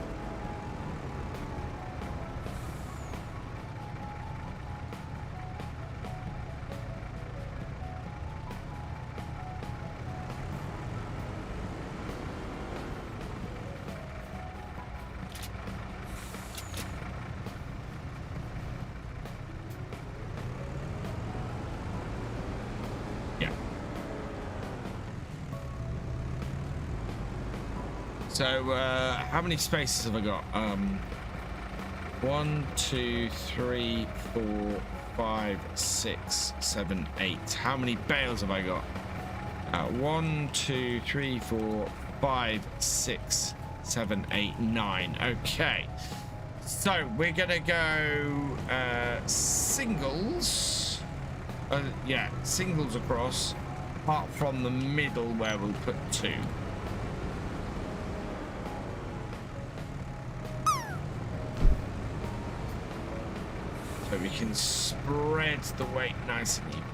So, how many spaces have I got? 1, 2, 3, 4, 5, 6, 7, 8. How many bales have I got? 1, 2, 3, 4, 5, 6, 7, 8, 9. Okay. So we're gonna go singles. Yeah, singles across, apart from the middle where we'll put 2. So we can spread the weight nice and evenly.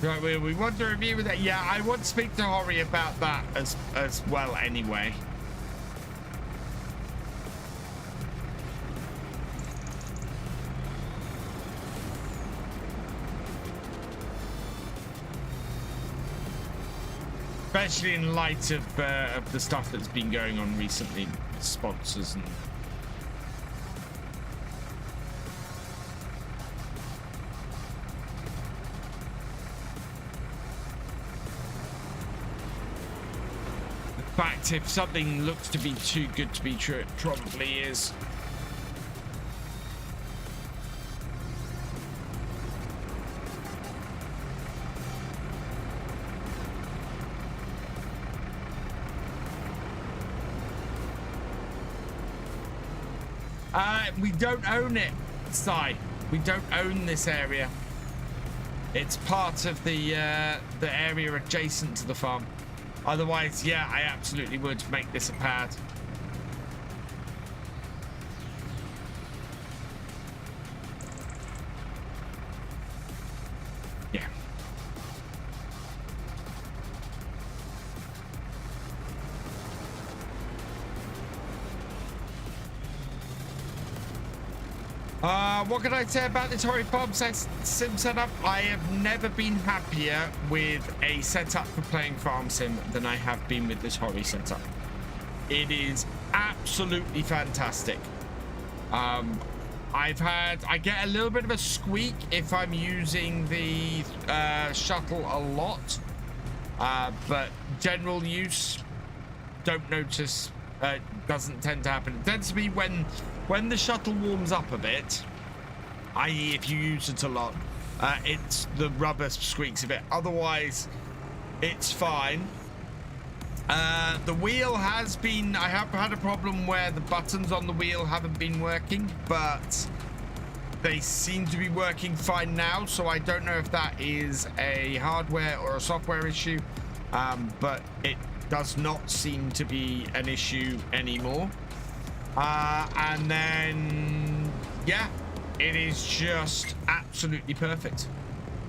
Right, we want to review that. Yeah, I want to speak to Hori about that as well anyway. Especially in light of the stuff that's been going on recently, sponsors and... fact, if something looks to be too good to be true, it probably is. We don't own it, Si. We don't own this area. It's part of the area adjacent to the farm. Otherwise, yeah, I absolutely would make this a pad. Yeah. What can I say about the Tory Farm sim setup? I have never been happier with a setup for playing Farm Sim than I have been with the Tory setup. It is absolutely fantastic. I get a little bit of a squeak if I'm using the shuttle a lot, but general use, don't notice. Doesn't tend to happen. It tends to be when the shuttle warms up a bit, i.e. if you use it a lot, it's the rubber squeaks a bit. Otherwise, it's fine. The wheel has been... I have had a problem where the buttons on the wheel haven't been working, but they seem to be working fine now, so I don't know if that is a hardware or a software issue, but it does not seem to be an issue anymore. And then, yeah, it is just absolutely perfect.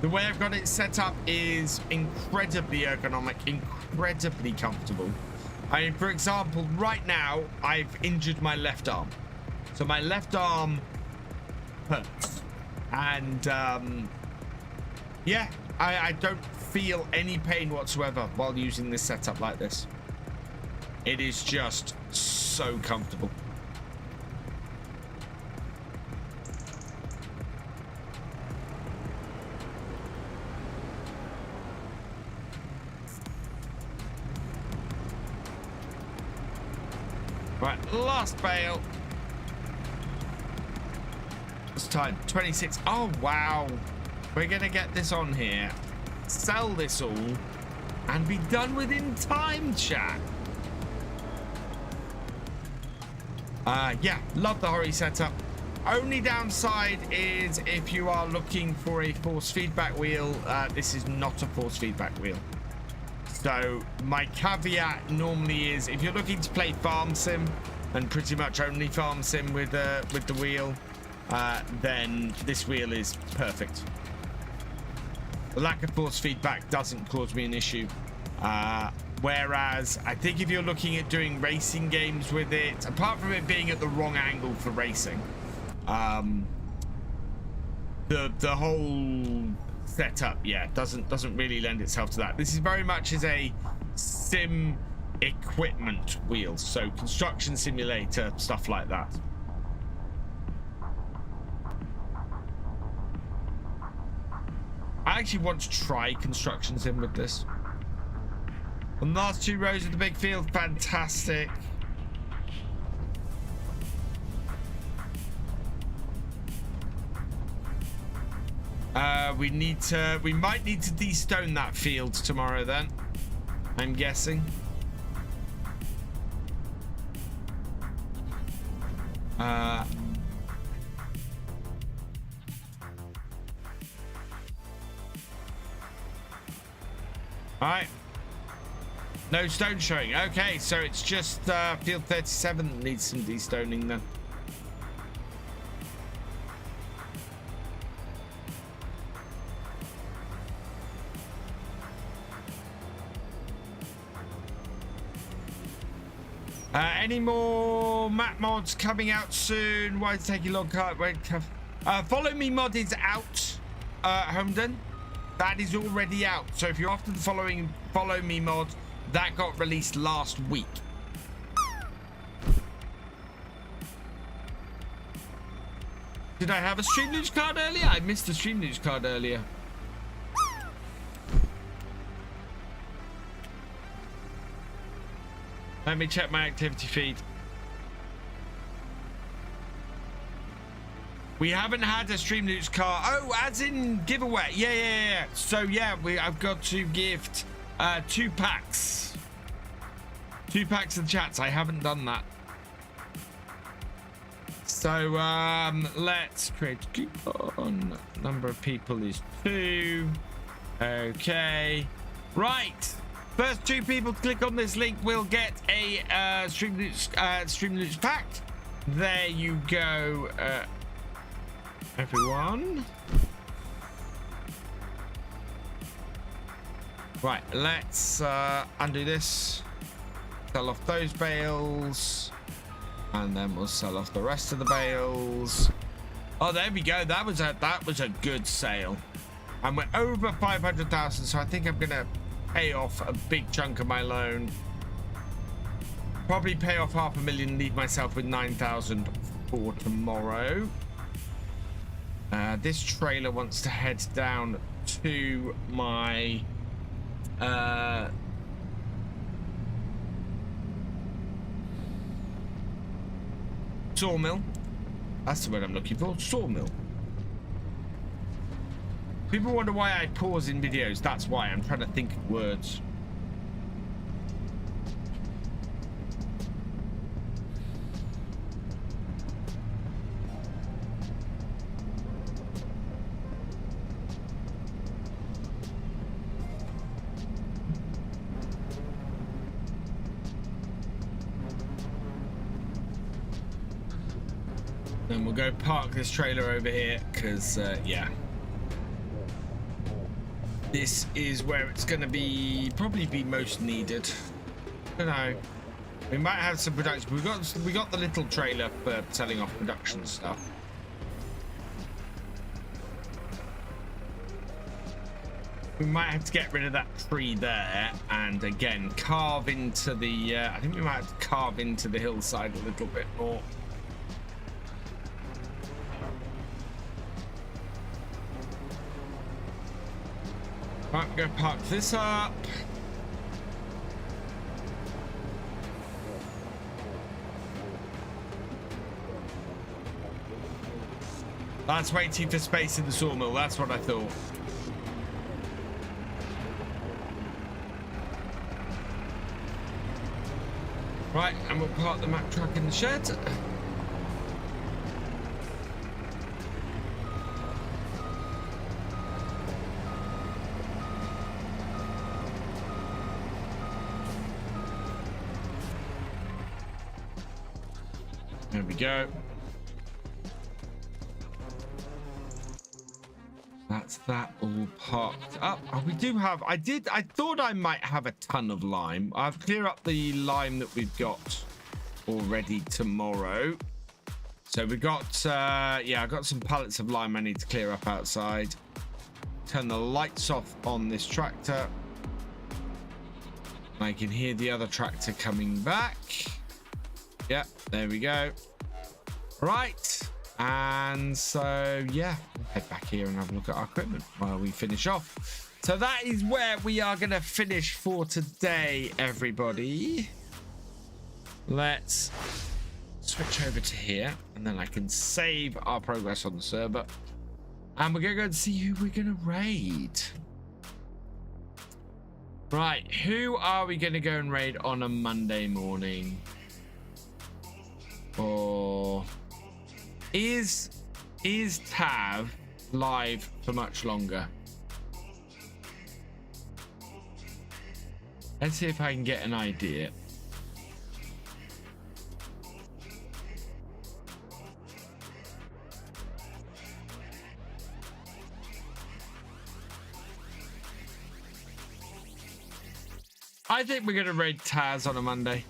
The way I've got it set up is incredibly ergonomic, incredibly comfortable. I mean, for example, right now, I've injured my left arm. So my left arm hurts. And, yeah, I don't feel any pain whatsoever while using this setup like this. It is just so comfortable. Right, last bale. It's time, 26. Oh, wow. We're going to get this on here, sell this all, and be done within time, chat. Yeah, love the Hori setup. Only downside is if you are looking for a force feedback wheel, this is not a force feedback wheel. So my caveat normally is if you're looking to play Farm Sim and pretty much only Farm Sim with the wheel, then this wheel is perfect. The lack of force feedback doesn't cause me an issue. Whereas I think if you're looking at doing racing games with it, apart from it being at the wrong angle for racing, the whole setup, yeah, doesn't really lend itself to that. This is very much as a sim equipment wheel, so construction simulator, stuff like that. I actually want to try construction sim with this. On the last 2 rows of the big field, fantastic. We might need to de-stone that field tomorrow then, I'm guessing. All right. No stone showing. Okay, so it's just field 37 that needs some de-stoning then. Any more map mods coming out soon? Why is it taking long? Follow Me mod is out, Homden. That is already out. So if you're after the Follow Me mod, that got released last week. Did I have a Stream News card earlier? I missed the Stream News card earlier. Let me check my activity feed. We haven't had a Stream News card. Oh, as in giveaway. Yeah. So yeah, I've got to gift 2 packs. 2 packs of chats. I haven't done that. So let's create a coupon. Number of people is 2. Okay. Right. First 2 people to click on this link will get a Stream News pack. There you go, everyone. Right, let's undo this. Sell off those bales, and then we'll sell off the rest of the bales. Oh, there we go. That was a good sale, and we're over 500,000. So I think I'm gonna pay off a big chunk of my loan. Probably pay off 500,000, leave myself with 9,000 for tomorrow. This trailer wants to head down to my sawmill. That's the word I'm looking for. Sawmill. People wonder why I pause in videos. That's why. I'm trying to think of words. Then we'll go park this trailer over here because, yeah. This is where it's going to probably be most needed. I don't know. We might have some production. We got the little trailer for selling off production stuff. We might have to get rid of that tree there, and again carve into the. I think we might have to carve into the hillside a little bit more. Right, I'm going to park this up. That's waiting for space in the sawmill. That's what I thought. Right, and we'll park the Mack truck in the shed. There we go. That's that all parked up. Oh, we do have, I thought I might have a ton of lime. I've cleared up the lime that we've got already tomorrow. So we got, yeah, I got some pallets of lime I need to clear up outside. Turn the lights off on this tractor. I can hear the other tractor coming back. Yep, there we go. Right. And so, yeah, we'll head back here and have a look at our equipment while we finish off. So that is where we are going to finish for today, everybody. Let's switch over to here, and then I can save our progress on the server. And we're going to go and see who we're going to raid. Right, who are we going to go and raid on a Monday morning? Or... Is Tav live for much longer? Let's see if I can get an idea. I think we're going to raid Taz on a Monday.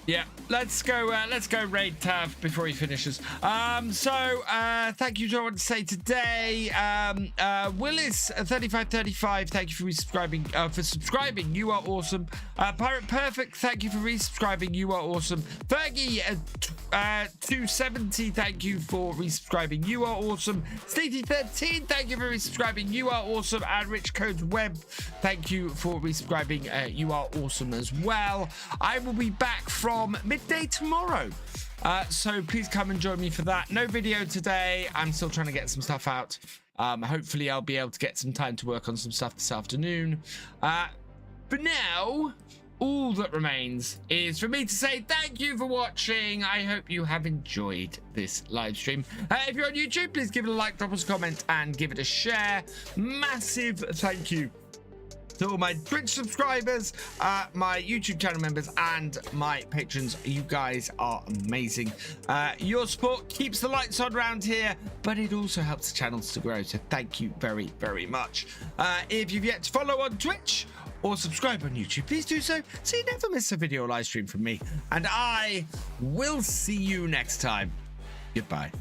Yeah, let's go raid Tav before he finishes. Thank you to everyone to say today. Willis 3535, thank you for subscribing. You are awesome. Pirate Perfect, thank you for resubscribing. You are awesome. Fergie 270, thank you for resubscribing. You are awesome. Steety 13, thank you for resubscribing. You are awesome. And Rich Codes Web, thank you for resubscribing. You are awesome as well. I will be back from midday tomorrow, so please come and join me for that. No video today. I'm still trying to get some stuff out. Hopefully I'll be able to get some time to work on some stuff this afternoon. For now, all that remains is for me to say thank you for watching. I hope you have enjoyed this live stream. If you're on YouTube, please give it a like, drop us a comment, and give it a share. Massive thank you to all my Twitch subscribers, my YouTube channel members, and my patrons. You guys are amazing. Your support keeps the lights on around here, but it also helps the channels to grow, so thank you very, very much. If you've yet to follow on Twitch or subscribe on YouTube, please do so you never miss a video or live stream from me, and I will see you next time. Goodbye.